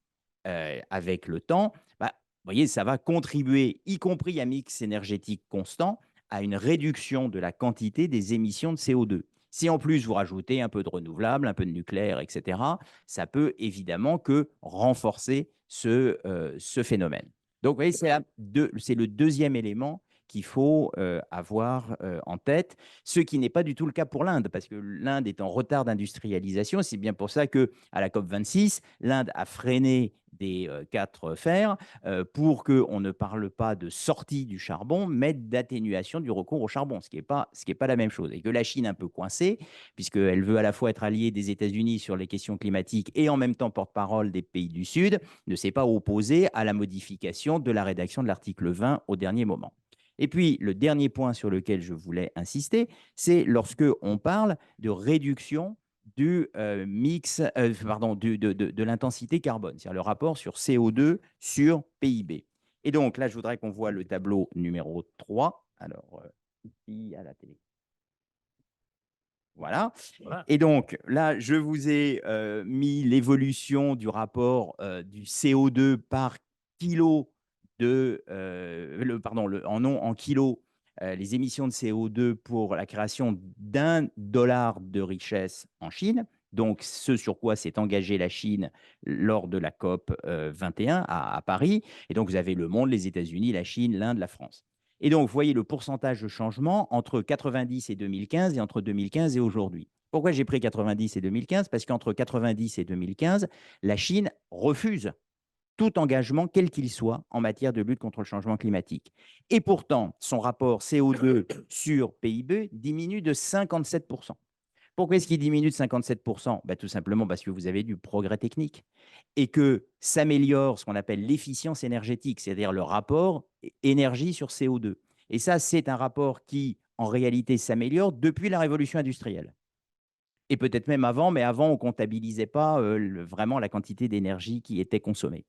avec le temps, bah, vous voyez, ça va contribuer, y compris à mix énergétique constant, à une réduction de la quantité des émissions de CO2. Si en plus vous rajoutez un peu de renouvelable, un peu de nucléaire, etc., ça peut évidemment que renforcer ce phénomène. Donc, vous voyez, c'est le deuxième élément qu'il faut avoir en tête, ce qui n'est pas du tout le cas pour l'Inde, parce que l'Inde est en retard d'industrialisation. C'est bien pour ça qu'à la COP26, l'Inde a freiné des 4 fers pour qu'on ne parle pas de sortie du charbon, mais d'atténuation du recours au charbon, ce qui n'est pas la même chose. Et que la Chine est un peu coincée, puisqu'elle veut à la fois être alliée des États-Unis sur les questions climatiques et en même temps porte-parole des pays du Sud, ne s'est pas opposée à la modification de la rédaction de l'article 20 au dernier moment. Et puis, le dernier point sur lequel je voulais insister, c'est lorsque on parle de réduction du de l'intensité carbone, c'est-à-dire le rapport sur CO2 sur PIB. Et donc, là, je voudrais qu'on voit le tableau numéro 3. Alors, ici, à la télé. Voilà. Et donc, là, je vous ai mis l'évolution du rapport du CO2 par kilo en kilos, les émissions de CO2 pour la création d'1 dollar de richesse en Chine. Donc, ce sur quoi s'est engagée la Chine lors de la COP 21 à Paris. Et donc, vous avez le monde, les États-Unis, la Chine, l'Inde, la France. Et donc, vous voyez le pourcentage de changement entre 90 et 2015 et entre 2015 et aujourd'hui. Pourquoi j'ai pris 90 et 2015? Parce qu'entre 90 et 2015, la Chine refuse tout engagement, quel qu'il soit, en matière de lutte contre le changement climatique. Et pourtant, son rapport CO2 sur PIB diminue de 57%. Pourquoi est-ce qu'il diminue de 57%? Tout simplement parce que vous avez du progrès technique et que s'améliore ce qu'on appelle l'efficience énergétique, c'est-à-dire le rapport énergie sur CO2. Et ça, c'est un rapport qui, en réalité, s'améliore depuis la révolution industrielle. Et peut-être même avant, mais avant, on ne comptabilisait pas vraiment la quantité d'énergie qui était consommée.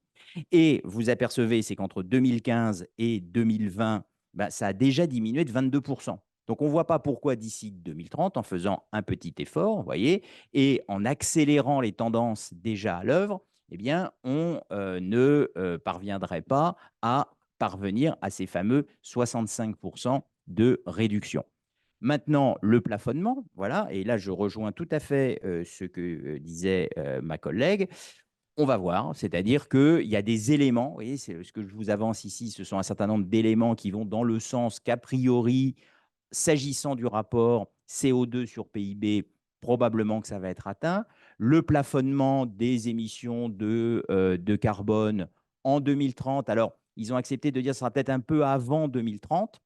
Et vous apercevez, c'est qu'entre 2015 et 2020, ça a déjà diminué de 22%. Donc, on ne voit pas pourquoi d'ici 2030, en faisant un petit effort, vous voyez, et en accélérant les tendances déjà à l'œuvre, eh bien, on ne parviendrait pas à parvenir à ces fameux 65% de réduction. Maintenant, le plafonnement, voilà, et là, je rejoins tout à fait ce que disait ma collègue. On va voir, c'est-à-dire qu'il y a des éléments, vous voyez, c'est ce que je vous avance ici, ce sont un certain nombre d'éléments qui vont dans le sens qu'a priori, s'agissant du rapport CO2 sur PIB, probablement que ça va être atteint. Le plafonnement des émissions de carbone en 2030, alors ils ont accepté de dire que ce sera peut-être un peu avant 2030.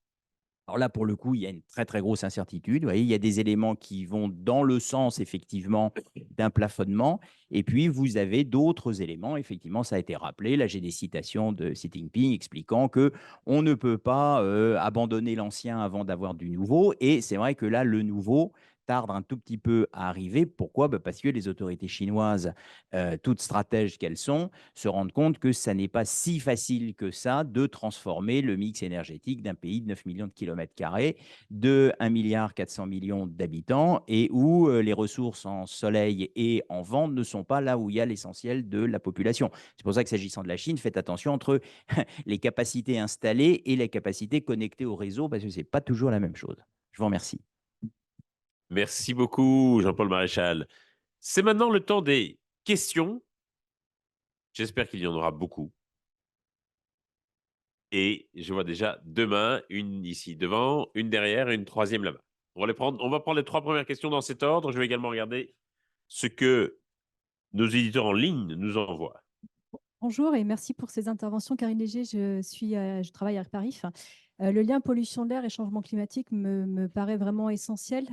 Alors là, pour le coup, il y a une très, très grosse incertitude. Vous voyez, il y a des éléments qui vont dans le sens, effectivement, d'un plafonnement. Et puis, vous avez d'autres éléments. Effectivement, ça a été rappelé. Là, j'ai des citations de Xi Jinping expliquant que on ne peut pas abandonner l'ancien avant d'avoir du nouveau. Et c'est vrai que là, le nouveau tarde un tout petit peu à arriver. Pourquoi? Parce que les autorités chinoises, toutes stratèges qu'elles sont, se rendent compte que ça n'est pas si facile que ça de transformer le mix énergétique d'un pays de 9 millions de kilomètres carrés, de 1,4 milliard d'habitants, et où les ressources en soleil et en vent ne sont pas là où il y a l'essentiel de la population. C'est pour ça que s'agissant de la Chine, faites attention entre les capacités installées et les capacités connectées au réseau, parce que ce n'est pas toujours la même chose. Je vous remercie. Merci beaucoup, Jean-Paul Maréchal. C'est maintenant le temps des questions. J'espère qu'il y en aura beaucoup. Et je vois déjà deux mains, une ici devant, une derrière et une troisième là-bas. On va prendre les trois premières questions dans cet ordre. Je vais également regarder ce que nos éditeurs en ligne nous envoient. Bonjour et merci pour ces interventions. Karine Léger, je travaille à Paris. Le lien pollution de l'air et changement climatique me paraît vraiment essentiel.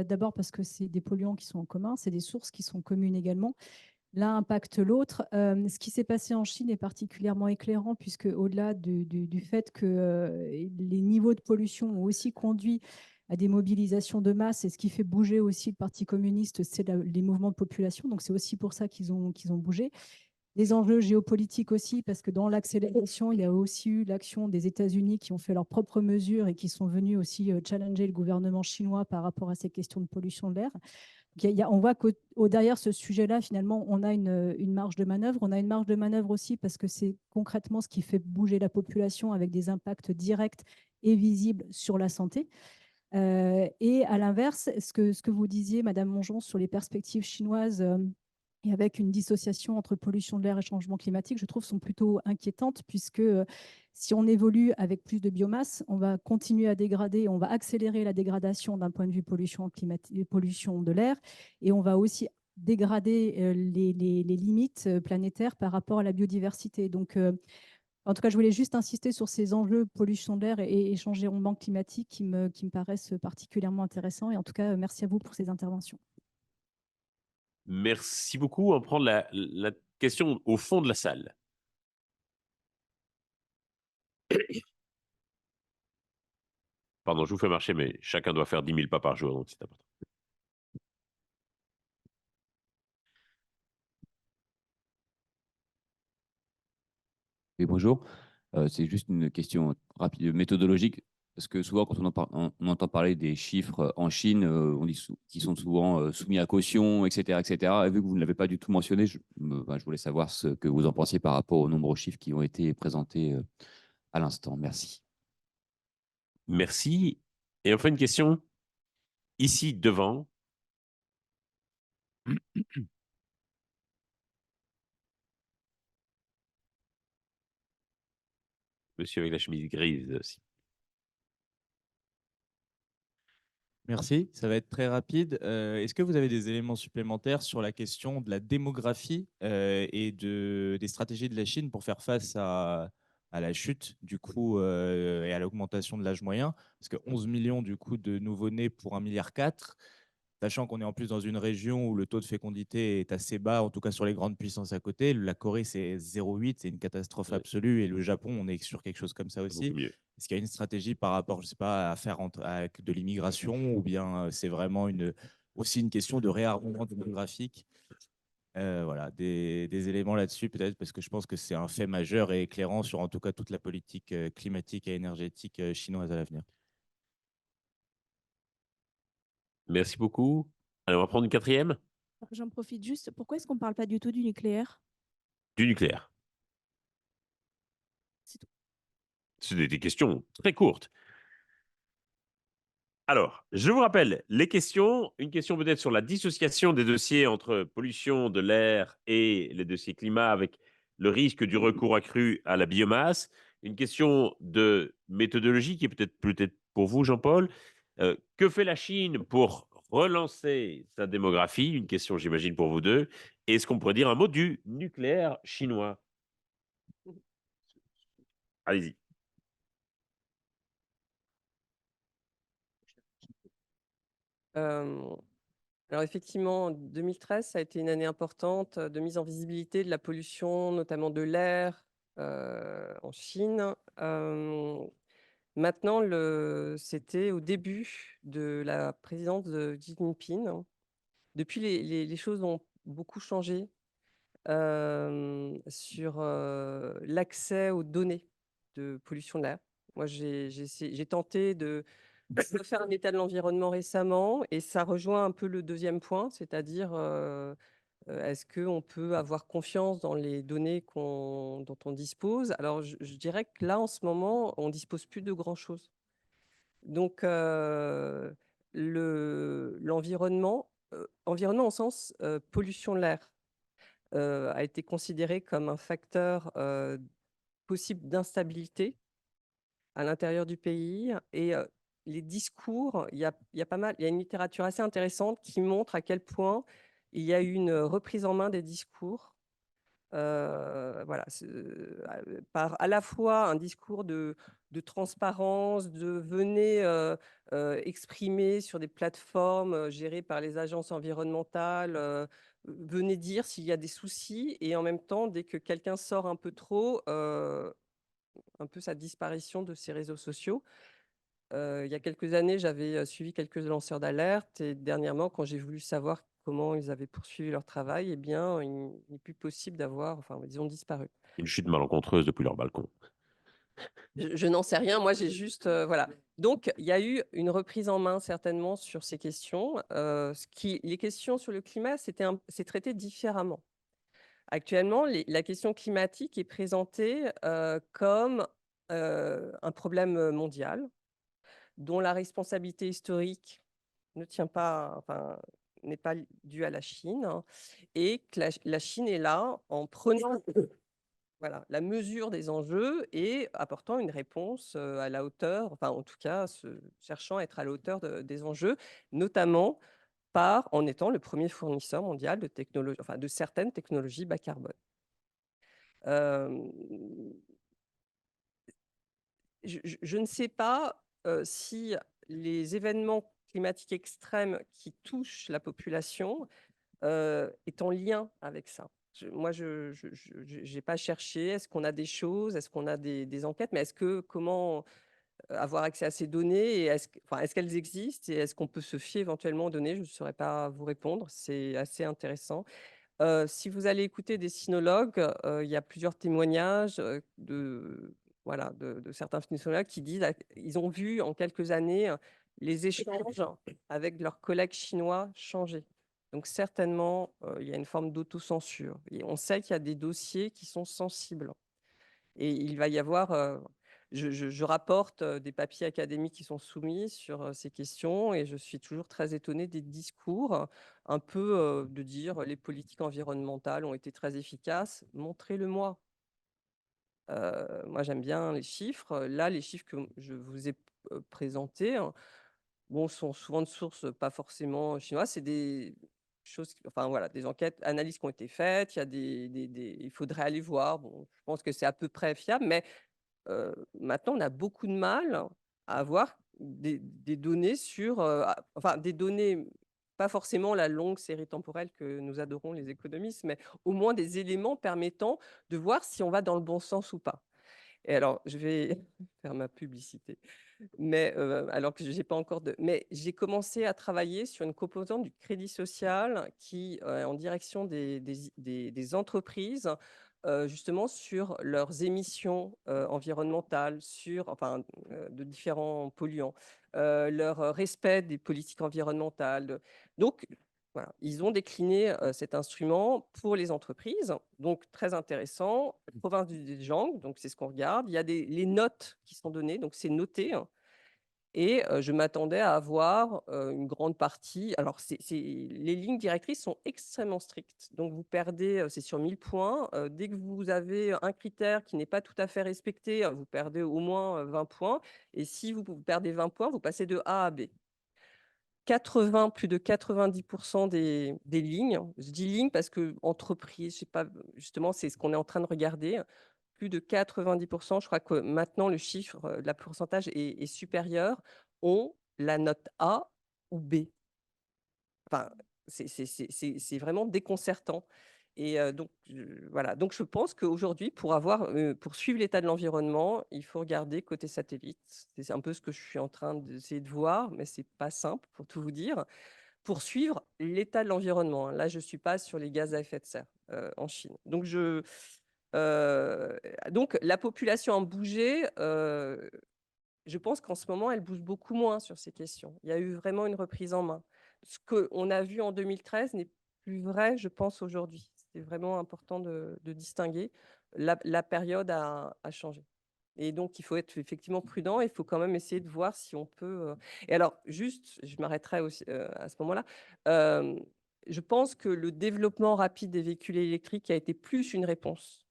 D'abord parce que c'est des polluants qui sont en commun, c'est des sources qui sont communes également. L'un impacte l'autre. Ce qui s'est passé en Chine est particulièrement éclairant puisque au-delà du fait que les niveaux de pollution ont aussi conduit à des mobilisations de masse, et ce qui fait bouger aussi le Parti communiste, c'est les mouvements de population. Donc c'est aussi pour ça qu'ils ont bougé. Les enjeux géopolitiques aussi, parce que dans l'accélération, il y a aussi eu l'action des États-Unis qui ont fait leurs propres mesures et qui sont venus aussi challenger le gouvernement chinois par rapport à ces questions de pollution de l'air. On voit qu'au derrière ce sujet-là, finalement, on a une marge de manœuvre. On a une marge de manœuvre aussi parce que c'est concrètement ce qui fait bouger la population avec des impacts directs et visibles sur la santé. Et à l'inverse, ce que vous disiez, Madame Mongeon, sur les perspectives chinoises et avec une dissociation entre pollution de l'air et changement climatique, je trouve, sont plutôt inquiétantes, puisque si on évolue avec plus de biomasse, on va continuer à dégrader, on va accélérer la dégradation d'un point de vue pollution de l'air, et on va aussi dégrader les limites planétaires par rapport à la biodiversité. Donc, en tout cas, je voulais juste insister sur ces enjeux pollution de l'air et changement climatique qui me paraissent particulièrement intéressants. Et en tout cas, merci à vous pour ces interventions. Merci beaucoup. On prend la question au fond de la salle. Pardon, je vous fais marcher, mais chacun doit faire 10 000 pas par jour, donc c'est important. Oui, bonjour. C'est juste une question rapide, méthodologique, parce que souvent, quand on entend parler des chiffres en Chine, on dit qu'ils sont souvent soumis à caution, etc., etc. Et vu que vous ne l'avez pas du tout mentionné, je voulais savoir ce que vous en pensiez par rapport aux nombreux chiffres qui ont été présentés à l'instant. Merci. Merci. Et enfin, une question ici devant. Monsieur avec la chemise grise aussi. Merci, ça va être très rapide. Est-ce que vous avez des éléments supplémentaires sur la question de la démographie et des stratégies de la Chine pour faire face à la chute du coup et à l'augmentation de l'âge moyen? Parce que 11 millions du coup de nouveau-nés pour 1,4 milliard, sachant qu'on est en plus dans une région où le taux de fécondité est assez bas, en tout cas sur les grandes puissances à côté. La Corée, c'est 0,8, c'est une catastrophe absolue. Et le Japon, on est sur quelque chose comme ça aussi. Est-ce qu'il y a une stratégie par rapport, je ne sais pas, à faire avec de l'immigration, ou bien c'est vraiment aussi une question de réarmement démographique? Voilà, des éléments là-dessus peut-être, parce que je pense que c'est un fait majeur et éclairant sur en tout cas toute la politique climatique et énergétique chinoise à l'avenir. Merci beaucoup. Allez, on va prendre une quatrième. J'en profite juste. Pourquoi est-ce qu'on ne parle pas du tout du nucléaire? Du nucléaire. C'est tout. C'est des questions très courtes. Alors, je vous rappelle les questions. Une question peut-être sur la dissociation des dossiers entre pollution de l'air et les dossiers climat avec le risque du recours accru à la biomasse. Une question de méthodologie qui est peut-être pour vous, Jean-Paul. Que fait la Chine pour relancer sa démographie? Une question, j'imagine, pour vous deux. Et est-ce qu'on pourrait dire un mot du nucléaire chinois? Allez-y. Alors effectivement, 2013, ça a été une année importante de mise en visibilité de la pollution, notamment de l'air en Chine. Maintenant, c'était au début de la présidence de Xi Jinping. Depuis, les choses ont beaucoup changé sur l'accès aux données de pollution de l'air. Moi, j'ai tenté de faire un état de l'environnement récemment et ça rejoint un peu le deuxième point, c'est-à-dire est-ce qu'on peut avoir confiance dans les données dont on dispose? Alors, je dirais que là, en ce moment, on ne dispose plus de grand-chose. Donc, l'environnement, environnement au sens pollution de l'air, a été considéré comme un facteur possible d'instabilité à l'intérieur du pays. Et les discours, il y a pas mal, il y a une littérature assez intéressante qui montre à quel point il y a eu une reprise en main des discours. Voilà, par à la fois un discours de transparence, de venez exprimer sur des plateformes gérées par les agences environnementales, venez dire s'il y a des soucis, et en même temps, dès que quelqu'un sort un peu trop, un peu sa disparition de ces réseaux sociaux. Il y a quelques années, j'avais suivi quelques lanceurs d'alerte, et dernièrement, quand j'ai voulu savoir comment ils avaient poursuivi leur travail, eh bien, il n'est plus possible d'avoir, enfin, ils ont disparu. Une chute malencontreuse depuis leur balcon. Je n'en sais rien, moi j'ai juste, voilà. Donc, il y a eu une reprise en main certainement sur ces questions. Les questions sur le climat, c'est traité différemment. Actuellement, la question climatique est présentée comme un problème mondial, dont la responsabilité historique ne tient pas, enfin, n'est pas due à la Chine, hein, et que la Chine est là en prenant voilà, la mesure des enjeux et apportant une réponse à la hauteur, enfin en tout cas cherchant à être à la hauteur des enjeux, notamment en étant le premier fournisseur mondial de technologie, enfin de certaines technologies bas carbone. Euh, je ne sais pas si les événements climatiques extrêmes qui touchent la population est en lien avec ça. Moi, je n'ai pas cherché. Est-ce qu'on a des choses? Est-ce qu'on a des enquêtes? Mais comment avoir accès à ces données? Et est-ce qu'elles existent? Et est-ce qu'on peut se fier éventuellement aux données? Je ne saurais pas vous répondre. C'est assez intéressant. Si vous allez écouter des sinologues, il y a plusieurs témoignages voilà, de certains sinologues qui disent qu'ils ont vu en quelques années les échanges avec leurs collègues chinois changer. Donc certainement, il y a une forme d'autocensure. Et on sait qu'il y a des dossiers qui sont sensibles. Et il va y avoir, je rapporte des papiers académiques qui sont soumis sur ces questions, et je suis toujours très étonnée des discours, un peu de dire les politiques environnementales ont été très efficaces. Montrez-le-moi. Moi, j'aime bien les chiffres. Là, les chiffres que je vous ai présentés, hein, bon, sont souvent de sources pas forcément chinoises. C'est des choses, enfin voilà, des enquêtes, analyses qui ont été faites. Il y a il faudrait aller voir. Bon, je pense que c'est à peu près fiable, mais maintenant, on a beaucoup de mal à avoir des données sur, enfin des données, pas forcément la longue série temporelle que nous adorons les économistes, mais au moins des éléments permettant de voir si on va dans le bon sens ou pas. Et alors, je vais faire ma publicité, mais alors que j'ai pas encore mais j'ai commencé à travailler sur une composante du crédit social qui est en direction des entreprises, justement sur leurs émissions environnementales, de différents polluants, leur respect des politiques environnementales. Donc, voilà, ils ont décliné cet instrument pour les entreprises, donc très intéressant. Province du Zhejiang, donc c'est ce qu'on regarde. Il y a les notes qui sont données, donc c'est noté, hein. Et je m'attendais à avoir une grande partie. Alors, les lignes directrices sont extrêmement strictes. Donc, vous perdez, c'est sur 1000 points. Dès que vous avez un critère qui n'est pas tout à fait respecté, vous perdez au moins 20 points. Et si vous perdez 20 points, vous passez de A à B. Plus de 90% des lignes, je dis lignes parce que entreprise, je sais pas, justement, c'est ce qu'on est en train de regarder. Plus de 90%, je crois que maintenant le chiffre, la pourcentage est supérieur, ont la note A ou B. enfin, c'est vraiment déconcertant. Et donc, voilà. Donc, je pense qu'aujourd'hui, pour suivre l'état de l'environnement, il faut regarder côté satellite. C'est un peu ce que je suis en train d'essayer de voir, mais c'est pas simple pour tout vous dire. Pour suivre l'état de l'environnement, hein. Là, je suis pas sur les gaz à effet de serre en Chine. Euh, donc, la population a bougé. Je pense qu'en ce moment, elle bouge beaucoup moins sur ces questions. Il y a eu vraiment une reprise en main. Ce qu'on a vu en 2013 n'est plus vrai, je pense, aujourd'hui. C'est vraiment important de distinguer. La période a changé. Et donc, il faut être effectivement prudent. Il faut quand même essayer de voir si on peut. Et alors, juste, je m'arrêterai aussi à ce moment-là. Euh, je pense que le développement rapide des véhicules électriques a été plus une réponse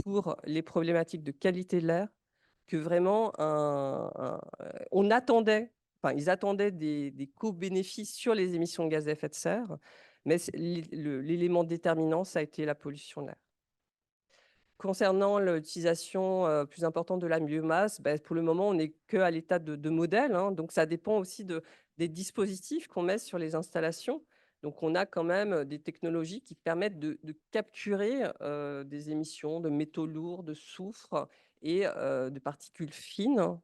pour les problématiques de qualité de l'air que vraiment on attendait, enfin, ils attendaient des co-bénéfices sur les émissions de gaz à effet de serre, mais l'élément déterminant, ça a été la pollution de l'air. Concernant l'utilisation plus importante de la biomasse, ben, pour le moment, on n'est qu'à l'état de modèle, hein, donc ça dépend aussi des dispositifs qu'on met sur les installations. Donc, on a quand même des technologies qui permettent de capturer des émissions de métaux lourds, de soufre et de particules fines.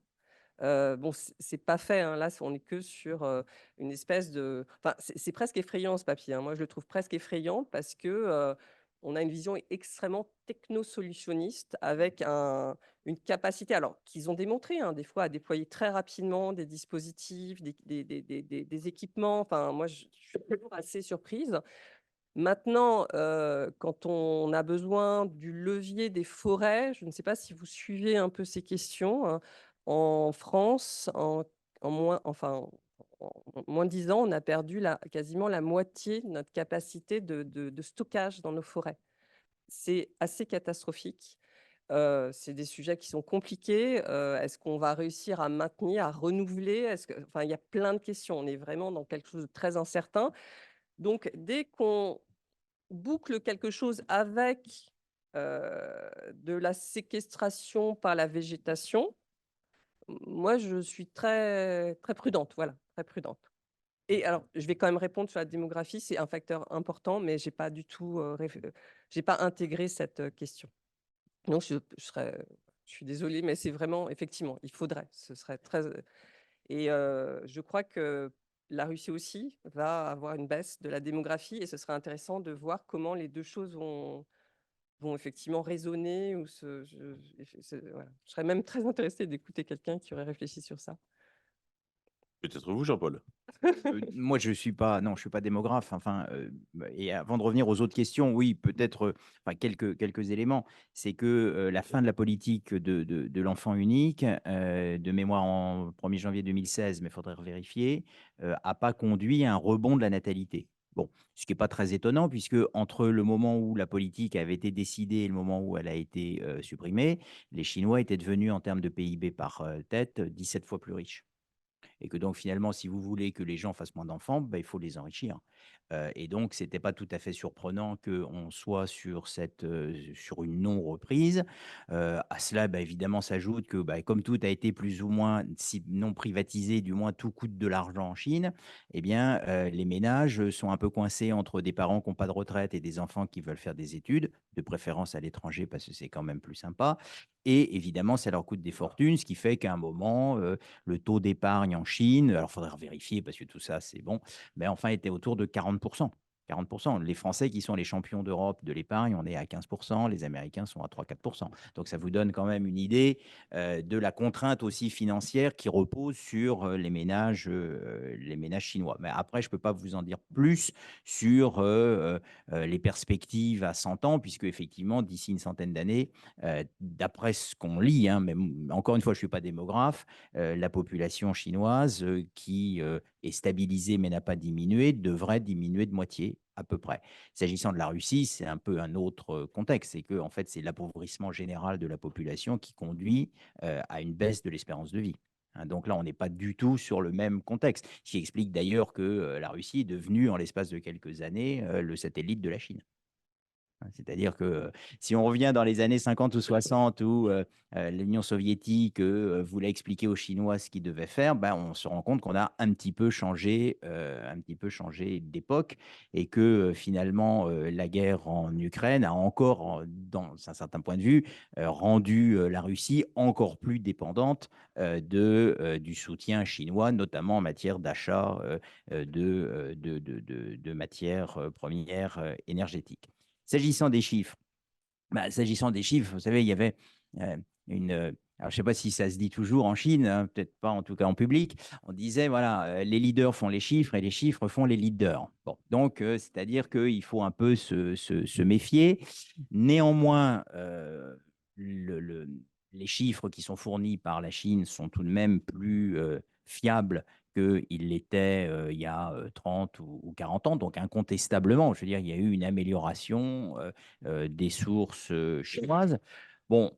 Bon, c'est pas fait, hein. Là, on est que sur une espèce de. Enfin, c'est presque effrayant ce papier, hein. Moi, je le trouve presque effrayant parce que on a une vision extrêmement technosolutionniste avec une capacité, alors qu'ils ont démontré hein, des fois à déployer très rapidement des dispositifs, des équipements. Enfin, moi, je suis toujours assez surprise. Maintenant, quand on a besoin du levier des forêts, je ne sais pas si vous suivez un peu ces questions, hein. En France, en moins de 10 ans, on a perdu quasiment la moitié de notre capacité de stockage dans nos forêts. C'est assez catastrophique. C'est des sujets qui sont compliqués. Est-ce qu'on va réussir à maintenir, à renouveler? Enfin, il y a plein de questions. On est vraiment dans quelque chose de très incertain. Donc, dès qu'on boucle quelque chose avec de la séquestration par la végétation, moi, je suis très, très prudente. Voilà, très prudente. Et alors, je vais quand même répondre sur la démographie. C'est un facteur important, mais j'ai pas du tout, j'ai pas intégré cette question. Donc, je suis désolée, mais c'est vraiment, effectivement, il faudrait. Ce serait très. Et je crois que la Russie aussi va avoir une baisse de la démographie et ce serait intéressant de voir comment les deux choses vont effectivement résonner. Voilà. Je serais même très intéressée d'écouter quelqu'un qui aurait réfléchi sur ça. Peut-être vous, Jean-Paul. Moi, je suis pas, non, je suis pas démographe. Enfin, et avant de revenir aux autres questions, oui, peut-être, enfin, quelques éléments. C'est que la fin de la politique de l'enfant unique, de mémoire en 1er janvier 2016, mais il faudrait vérifier, a pas conduit à un rebond de la natalité. Bon, ce qui n'est pas très étonnant, puisque entre le moment où la politique avait été décidée et le moment où elle a été supprimée, les Chinois étaient devenus, en termes de PIB par tête, 17 fois plus riches. Et que donc finalement, si vous voulez que les gens fassent moins d'enfants, il faut les enrichir. Et donc, ce n'était pas tout à fait surprenant qu'on soit sur une non-reprise. À cela, évidemment, s'ajoute que comme tout a été plus ou moins, si non privatisé, du moins tout coûte de l'argent en Chine, eh bien, les ménages sont un peu coincés entre des parents qui n'ont pas de retraite et des enfants qui veulent faire des études, de préférence à l'étranger parce que c'est quand même plus sympa. Et évidemment, ça leur coûte des fortunes, ce qui fait qu'à un moment, le taux d'épargne en Chine, alors il faudrait vérifier parce que tout ça, c'est bon, mais enfin, était autour de 40%. 40%. Les Français qui sont les champions d'Europe de l'épargne, on est à 15%, les Américains sont à 3-4%. Donc ça vous donne quand même une idée de la contrainte aussi financière qui repose sur les ménages chinois. Mais après, je ne peux pas vous en dire plus sur les perspectives à 100 ans, puisque effectivement, d'ici une centaine d'années, d'après ce qu'on lit, hein, mais encore une fois, je ne suis pas démographe, la population chinoise qui est stabilisée mais n'a pas diminué, devrait diminuer de moitié à peu près. S'agissant de la Russie, c'est un peu un autre contexte, c'est que en fait, c'est l'appauvrissement général de la population qui conduit à une baisse de l'espérance de vie. Hein, donc là, on n'est pas du tout sur le même contexte, ce qui explique d'ailleurs que la Russie est devenue, en l'espace de quelques années, le satellite de la Chine. C'est-à-dire que si on revient dans les années 50 ou 60 où l'Union soviétique voulait expliquer aux Chinois ce qu'ils devaient faire, ben, on se rend compte qu'on a un petit peu changé d'époque et que finalement la guerre en Ukraine a encore, dans un certain point de vue, rendu la Russie encore plus dépendante du soutien chinois, notamment en matière d'achat de matières premières énergétiques. S'agissant des chiffres, vous savez, il y avait une. Alors, je ne sais pas si ça se dit toujours en Chine, hein, peut-être pas en tout cas en public. On disait, voilà, les leaders font les chiffres et les chiffres font les leaders. Bon, donc, c'est-à-dire qu'il faut un peu se méfier. Néanmoins, les chiffres qui sont fournis par la Chine sont tout de même plus fiables qu'il l'était il y a 30 ou 40 ans. Donc, incontestablement, je veux dire, il y a eu une amélioration des sources chinoises. Bon,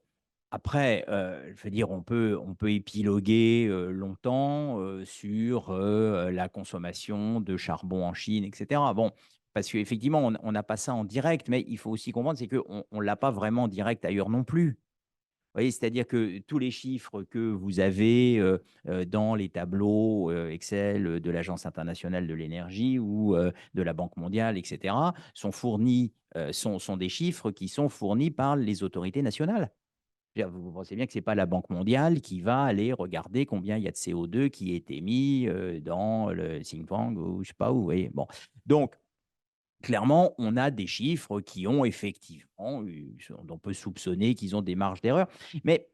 après, je veux dire, on peut épiloguer longtemps sur la consommation de charbon en Chine, etc. Bon, parce qu'effectivement, on n'a pas ça en direct, mais il faut aussi comprendre, c'est qu'on ne l'a pas vraiment en direct ailleurs non plus. Vous voyez, c'est-à-dire que tous les chiffres que vous avez dans les tableaux Excel de l'Agence internationale de l'énergie ou de la Banque mondiale, etc., sont fournis, sont des chiffres qui sont fournis par les autorités nationales. Vous pensez bien que ce n'est pas la Banque mondiale qui va aller regarder combien il y a de CO2 qui est émis dans le Xinjiang ou je ne sais pas où. Vous voyez. Bon. Donc, clairement, on a des chiffres qui ont effectivement, on peut soupçonner qu'ils ont des marges d'erreur. Mais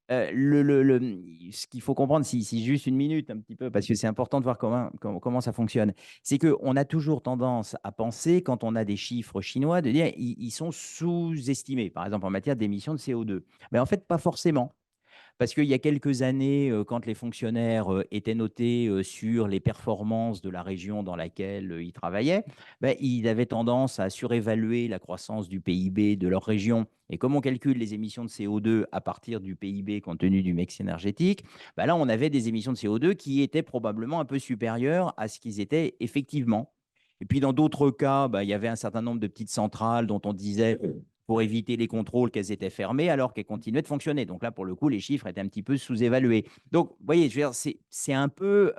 ce qu'il faut comprendre, si juste une minute, un petit peu, parce que c'est important de voir comment ça fonctionne, c'est qu'on a toujours tendance à penser, quand on a des chiffres chinois, de dire ils sont sous-estimés, par exemple en matière d'émissions de CO2. Mais en fait, pas forcément. Parce qu'il y a quelques années, quand les fonctionnaires étaient notés sur les performances de la région dans laquelle ils travaillaient, ben, ils avaient tendance à surévaluer la croissance du PIB de leur région. Et comme on calcule les émissions de CO2 à partir du PIB compte tenu du mix énergétique, ben là, on avait des émissions de CO2 qui étaient probablement un peu supérieures à ce qu'ils étaient effectivement. Et puis, dans d'autres cas, ben, il y avait un certain nombre de petites centrales dont on disait pour éviter les contrôles qu'elles étaient fermées alors qu'elles continuaient de fonctionner. Donc là, pour le coup, les chiffres étaient un petit peu sous-évalués. Donc, vous voyez, je veux dire, c'est un peu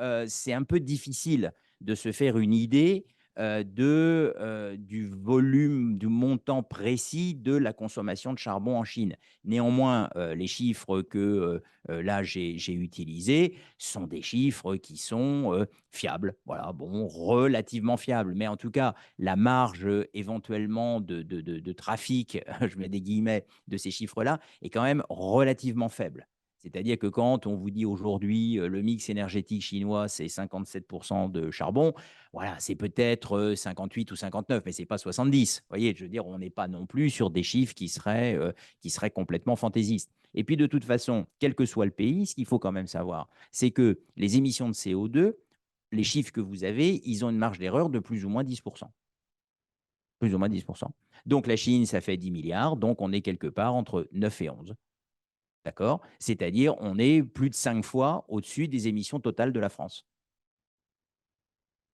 difficile de se faire une idée du volume, du montant précis de la consommation de charbon en Chine. Néanmoins, les chiffres que là j'ai utilisés sont des chiffres qui sont fiables. Voilà, bon, relativement fiables. Mais en tout cas, la marge éventuellement de trafic, je mets des guillemets, de ces chiffres-là, est quand même relativement faible. C'est-à-dire que quand on vous dit aujourd'hui le mix énergétique chinois, c'est 57% de charbon, voilà, c'est peut-être 58 ou 59, mais ce n'est pas 70. Vous voyez, je veux dire, on n'est pas non plus sur des chiffres qui seraient complètement fantaisistes. Et puis, de toute façon, quel que soit le pays, ce qu'il faut quand même savoir, c'est que les émissions de CO2, les chiffres que vous avez, ils ont une marge d'erreur de plus ou moins 10%. Plus ou moins 10%. Donc, la Chine, ça fait 10 milliards, donc on est quelque part entre 9 et 11. D'accord? C'est-à-dire, on est plus de 5 fois au-dessus des émissions totales de la France.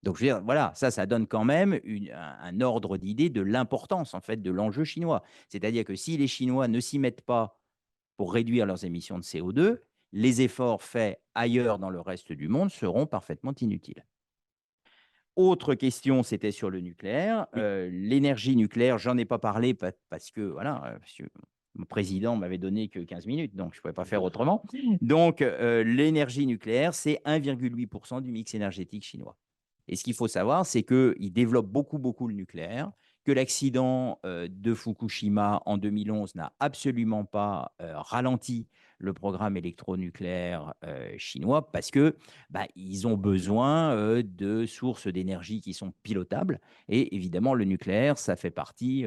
Donc, je veux dire, voilà, ça donne quand même un ordre d'idée de l'importance, en fait, de l'enjeu chinois. C'est-à-dire que si les Chinois ne s'y mettent pas pour réduire leurs émissions de CO2, les efforts faits ailleurs dans le reste du monde seront parfaitement inutiles. Autre question, c'était sur le nucléaire. L'énergie nucléaire, j'en ai pas parlé parce que, voilà, mon président m'avait donné que 15 minutes, donc je ne pouvais pas faire autrement. Donc, l'énergie nucléaire, c'est 1,8% du mix énergétique chinois. Et ce qu'il faut savoir, c'est qu'ils développent beaucoup, beaucoup le nucléaire, que l'accident de Fukushima en 2011 n'a absolument pas ralenti le programme électronucléaire chinois parce que ils ont besoin de sources d'énergie qui sont pilotables. Et évidemment, le nucléaire, ça fait partie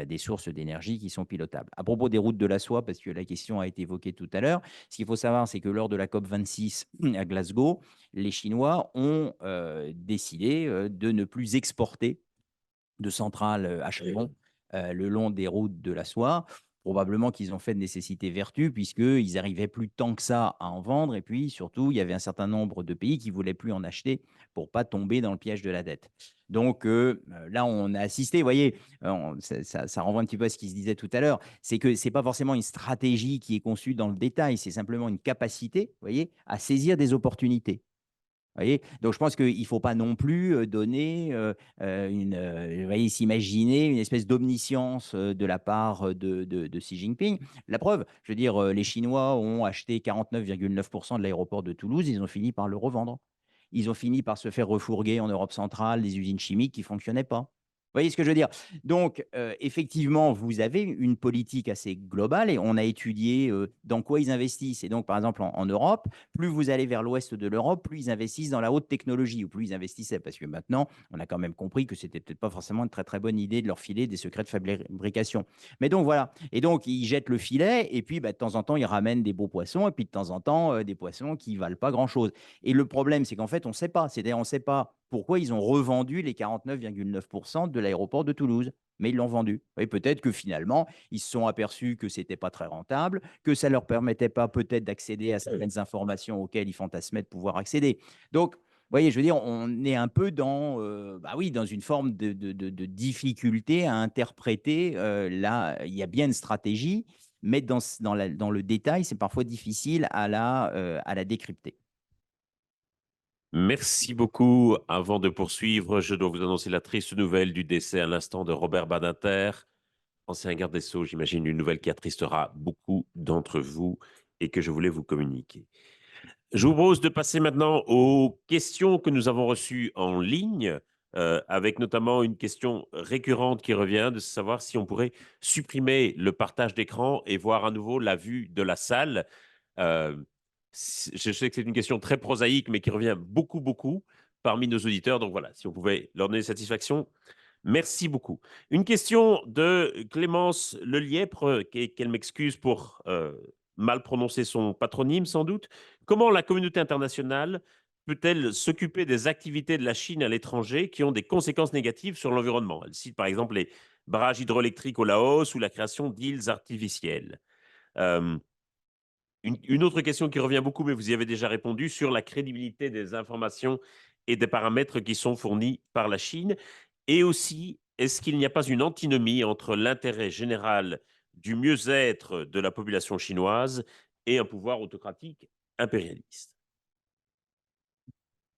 des sources d'énergie qui sont pilotables. À propos des routes de la soie, parce que la question a été évoquée tout à l'heure, ce qu'il faut savoir, c'est que lors de la COP26 à Glasgow, les Chinois ont décidé de ne plus exporter de centrales à charbon le long des routes de la soie. probablement qu'ils ont fait de nécessité vertu, puisqu'ils n'arrivaient plus tant que ça à en vendre. Et puis, surtout, il y avait un certain nombre de pays qui ne voulaient plus en acheter pour ne pas tomber dans le piège de la dette. Donc là, on a assisté, vous voyez, ça renvoie un petit peu à ce qui se disait tout à l'heure, c'est que ce n'est pas forcément une stratégie qui est conçue dans le détail, c'est simplement une capacité, vous voyez, à saisir des opportunités. Voyez, donc je pense qu'il ne faut pas non plus donner vous voyez, s'imaginer une espèce d'omniscience de la part de Xi Jinping. La preuve, je veux dire, les Chinois ont acheté 49,9% de l'aéroport de Toulouse, ils ont fini par le revendre. Ils ont fini par se faire refourguer en Europe centrale des usines chimiques qui ne fonctionnaient pas. Vous voyez ce que je veux dire? Donc, effectivement, vous avez une politique assez globale et on a étudié dans quoi ils investissent. Et donc, par exemple, en Europe, plus vous allez vers l'ouest de l'Europe, plus ils investissent dans la haute technologie, ou plus ils investissaient. Parce que maintenant, on a quand même compris que c'était peut-être pas forcément une très, très bonne idée de leur filer des secrets de fabrication. Mais donc, voilà. Et donc, ils jettent le filet, et puis, bah, de temps en temps, ils ramènent des beaux poissons, et puis de temps en temps, des poissons qui valent pas grand-chose. Et le problème, c'est qu'en fait, on ne sait pas. C'est-à-dire, on ne sait pas pourquoi ils ont revendu les 49,9% de l'aéroport de Toulouse. Mais ils l'ont vendu. Et peut-être que finalement, ils se sont aperçus que ce n'était pas très rentable, que ça ne leur permettait pas peut-être d'accéder à certaines informations auxquelles ils fantasmaient de pouvoir accéder. Donc, vous voyez, je veux dire, on est un peu dans, bah oui, dans une forme de difficulté à interpréter. Là, il y a bien une stratégie, mais dans le détail, c'est parfois difficile à la décrypter. Merci beaucoup. Avant de poursuivre, je dois vous annoncer la triste nouvelle du décès à l'instant de Robert Badinter, ancien garde des Sceaux, j'imagine une nouvelle qui attristera beaucoup d'entre vous et que je voulais vous communiquer. Je vous propose de passer maintenant aux questions que nous avons reçues en ligne, avec notamment une question récurrente qui revient de savoir si on pourrait supprimer le partage d'écran et voir à nouveau la vue de la salle. Euh, je sais que c'est une question très prosaïque, mais qui revient beaucoup parmi nos auditeurs. Donc voilà, si on pouvait leur donner satisfaction, merci beaucoup. Une question de Clémence Lelièpre, qu'elle m'excuse pour mal prononcer son patronyme sans doute. Comment la communauté internationale peut-elle s'occuper des activités de la Chine à l'étranger qui ont des conséquences négatives sur l'environnement? Elle cite par exemple les barrages hydroélectriques au Laos ou la création d'îles artificielles. Une autre question qui revient beaucoup, mais vous y avez déjà répondu, sur la crédibilité des informations et des paramètres qui sont fournis par la Chine. Et aussi, est-ce qu'il n'y a pas une antinomie entre l'intérêt général du mieux-être de la population chinoise et un pouvoir autocratique impérialiste?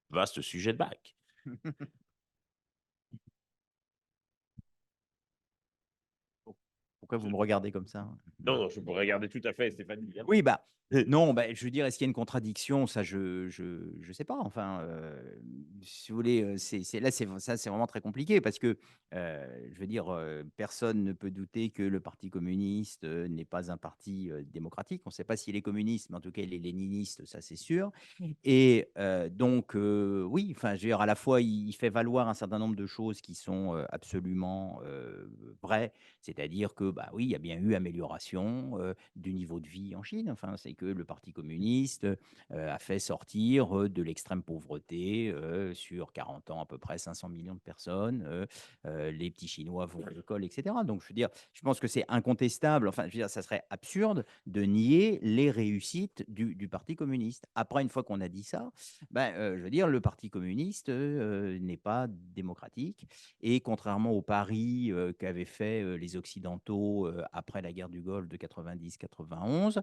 Vaste sujet de bac. Pourquoi vous me regardez comme ça? Non, je pourrais regarder tout à fait, Stéphanie. Oui, bah, non, bah, je veux dire, est-ce qu'il y a une contradiction? Ça, je sais pas. Enfin, si vous voulez, là, ça, c'est vraiment très compliqué parce que, je veux dire, personne ne peut douter que le Parti communiste n'est pas un parti démocratique. On ne sait pas s'il est communiste, mais en tout cas, il est léniniste, ça, c'est sûr. Et donc, oui, enfin, je veux dire, à la fois, il fait valoir un certain nombre de choses qui sont absolument vraies, c'est-à-dire que, bah oui, il y a bien eu amélioration du niveau de vie en Chine. Enfin, c'est que le Parti communiste a fait sortir de l'extrême pauvreté sur 40 ans à peu près 500 millions de personnes. Les petits Chinois vont à l'école, etc. Donc, je veux dire, je pense que c'est incontestable. Enfin, je veux dire, ça serait absurde de nier les réussites du Parti communiste. Après, une fois qu'on a dit ça, ben, je veux dire, le Parti communiste n'est pas démocratique. Et contrairement au pari qu'avaient fait les Occidentaux après la guerre du Golfe de 90-91,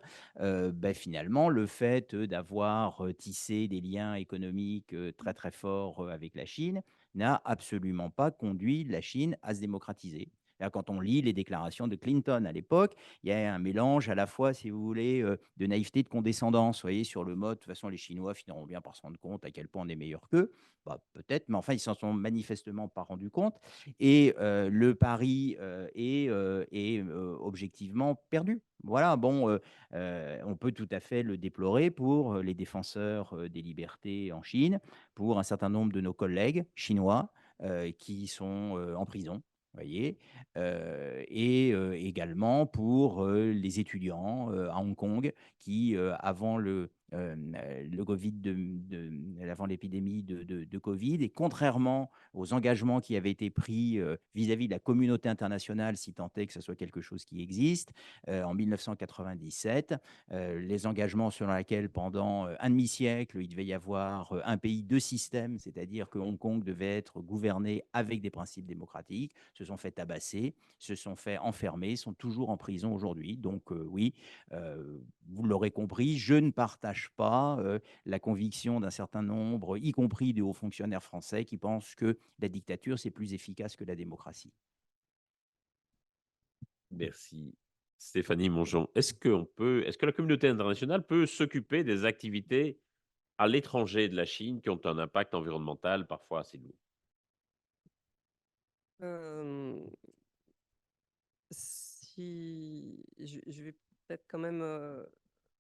ben, finalement, le fait d'avoir tissé des liens économiques très très forts avec la Chine n'a absolument pas conduit la Chine à se démocratiser. Là, quand on lit les déclarations de Clinton à l'époque, il y a un mélange à la fois, si vous voulez, de naïveté et de condescendance. Vous voyez, sur le mode, de toute façon, les Chinois finiront bien par se rendre compte à quel point on est meilleur qu'eux. Bah, peut-être, mais enfin, ils s'en sont manifestement pas rendus compte. Et le pari est objectivement perdu. Voilà, bon, on peut tout à fait le déplorer pour les défenseurs des libertés en Chine, pour un certain nombre de nos collègues chinois qui sont en prison. Voyez, et également pour les étudiants à Hong Kong qui, avant le Covid avant l'épidémie de Covid. Et contrairement aux engagements qui avaient été pris vis-à-vis de la communauté internationale, si tant est que ce soit quelque chose qui existe, en 1997, les engagements selon lesquels pendant un demi-siècle, il devait y avoir un pays, deux systèmes, c'est-à-dire que Hong Kong devait être gouverné avec des principes démocratiques, se sont fait tabasser, se sont fait enfermer, sont toujours en prison aujourd'hui. Donc oui, vous l'aurez compris, je ne partage pas la conviction d'un certain nombre, y compris de hauts fonctionnaires français, qui pensent que la dictature, c'est plus efficace que la démocratie. Merci. Stéphanie Mongeon, est-ce que la communauté internationale peut s'occuper des activités à l'étranger de la Chine qui ont un impact environnemental parfois assez lourd? Si je vais peut-être quand même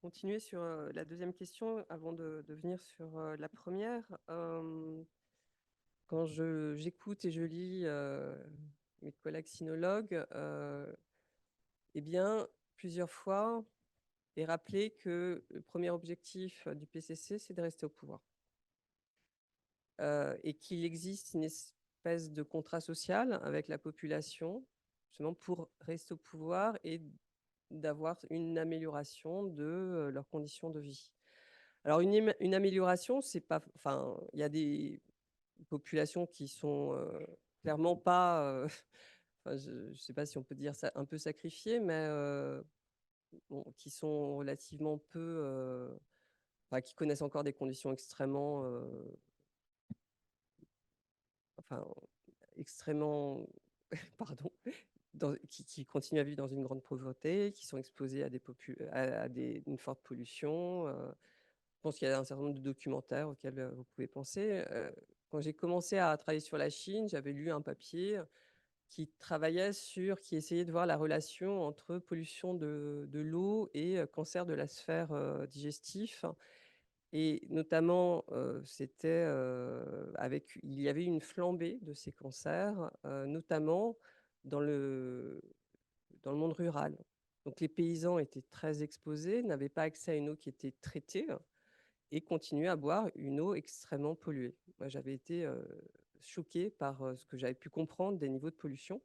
continuer sur la deuxième question avant de venir sur la première. Quand j'écoute et je lis mes collègues sinologues, eh bien, plusieurs fois est rappelé que le premier objectif du PCC, c'est de rester au pouvoir. Et qu'il existe une espèce de contrat social avec la population, justement pour rester au pouvoir et d'avoir une amélioration de leurs conditions de vie. Alors, une amélioration, c'est pas. Enfin, il y a des populations qui sont clairement pas. Enfin, je ne sais pas si on peut dire ça, un peu sacrifiées, mais bon, qui sont relativement peu. Enfin, qui connaissent encore des conditions extrêmement. Enfin, extrêmement. Pardon. Qui continuent à vivre dans une grande pauvreté, qui sont exposés à une forte pollution. Je pense qu'il y a un certain nombre de documentaires auxquels vous pouvez penser. Quand j'ai commencé à travailler sur la Chine, j'avais lu un papier qui essayait de voir la relation entre pollution de l'eau et cancer de la sphère digestif. Et notamment, il y avait une flambée de ces cancers, notamment dans le monde rural. Donc les paysans étaient très exposés, n'avaient pas accès à une eau qui était traitée et continuaient à boire une eau extrêmement polluée. Moi, j'avais été choquée par ce que j'avais pu comprendre des niveaux de pollution.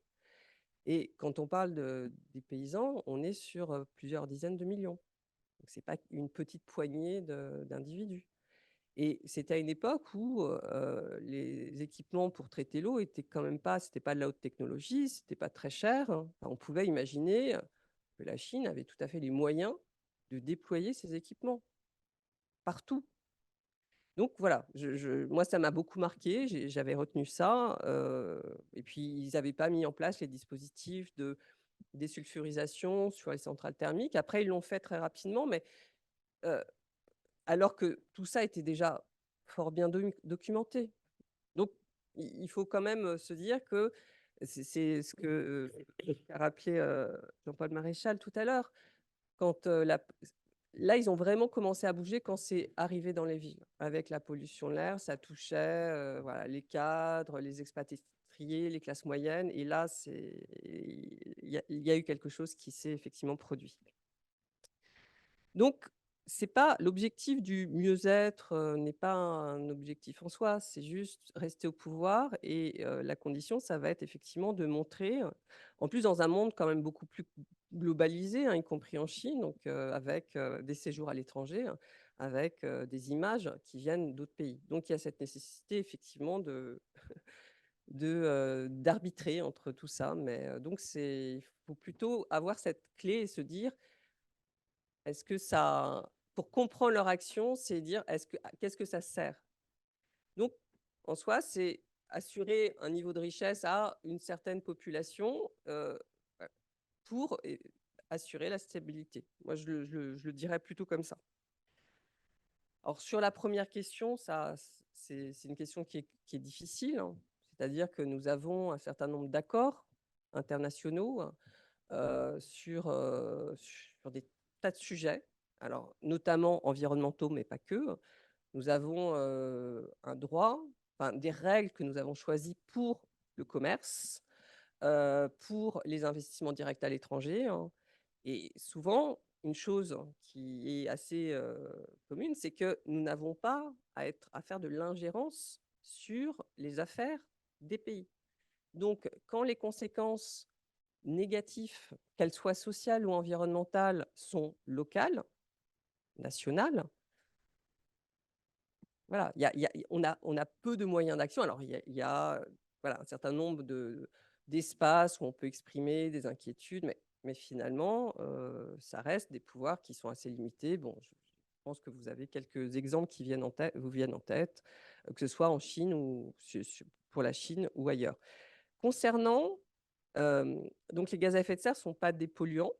Et quand on parle des paysans, on est sur plusieurs dizaines de millions. Donc ce n'est pas une petite poignée d'individus. Et c'était à une époque où les équipements pour traiter l'eau étaient quand même pas, c'était pas de la haute technologie, c'était pas très cher. Enfin, on pouvait imaginer que la Chine avait tout à fait les moyens de déployer ces équipements partout. Donc voilà, moi ça m'a beaucoup marqué, j'avais retenu ça. Et puis ils n'avaient pas mis en place les dispositifs de désulfurisation sur les centrales thermiques. Après ils l'ont fait très rapidement, mais alors que tout ça était déjà fort bien documenté. Donc, il faut quand même se dire que c'est ce que a rappelé Jean-Paul Maréchal tout à l'heure. Quand là, ils ont vraiment commencé à bouger quand c'est arrivé dans les villes. Avec la pollution de l'air, ça touchait voilà, les cadres, les expatriés, les classes moyennes. Et là, il y a eu quelque chose qui s'est effectivement produit. Donc, c'est pas l'objectif du mieux-être, n'est pas un objectif en soi, c'est juste rester au pouvoir et la condition, ça va être effectivement de montrer, en plus dans un monde quand même beaucoup plus globalisé, hein, y compris en Chine, donc avec des séjours à l'étranger, hein, avec des images qui viennent d'autres pays. Donc il y a cette nécessité effectivement d'arbitrer entre tout ça, mais donc il faut plutôt avoir cette clé et se dire est-ce que ça, pour comprendre leur action, c'est dire qu'est-ce que ça sert? Donc, en soi, c'est assurer un niveau de richesse à une certaine population pour assurer la stabilité. Moi, je le dirais plutôt comme ça. Alors, sur la première question, c'est une question qui est difficile, hein. C'est-à-dire que nous avons un certain nombre d'accords internationaux sur des tas de sujets, alors notamment environnementaux, mais pas que. Nous avons un droit, enfin, des règles que nous avons choisies pour le commerce, pour les investissements directs à l'étranger, hein. Et souvent, une chose qui est assez commune, c'est que nous n'avons pas à faire de l'ingérence sur les affaires des pays. Donc, quand les conséquences négatives, qu'elles soient sociales ou environnementales, sont locales, nationales, voilà, on a peu de moyens d'action. Alors, il y a voilà, un certain nombre d'espaces où on peut exprimer des inquiétudes, mais finalement, ça reste des pouvoirs qui sont assez limités. Bon, je pense que vous avez quelques exemples qui vous viennent en tête, que ce soit en Chine ou pour la Chine ou ailleurs. Concernant, donc les gaz à effet de serre ne sont pas des polluants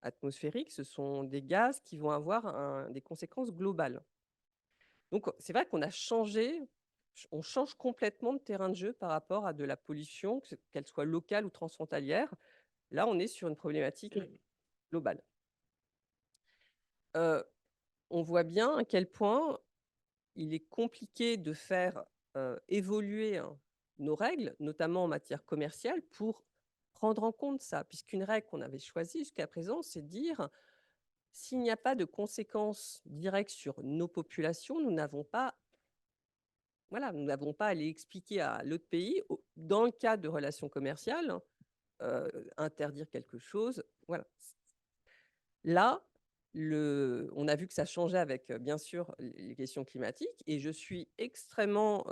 atmosphériques, ce sont des gaz qui vont avoir des conséquences globales. Donc, c'est vrai qu'on a changé, on change complètement de terrain de jeu par rapport à de la pollution, qu'elle soit locale ou transfrontalière. Là, on est sur une problématique globale. On voit bien à quel point il est compliqué de faire évoluer nos règles, notamment en matière commerciale, pour prendre en compte ça. Puisqu'une règle qu'on avait choisie jusqu'à présent, c'est de dire s'il n'y a pas de conséquences directes sur nos populations, nous n'avons pas à aller expliquer à l'autre pays, dans le cadre de relations commerciales, interdire quelque chose. Voilà. Là, on a vu que ça changeait avec, bien sûr, les questions climatiques, et je suis extrêmement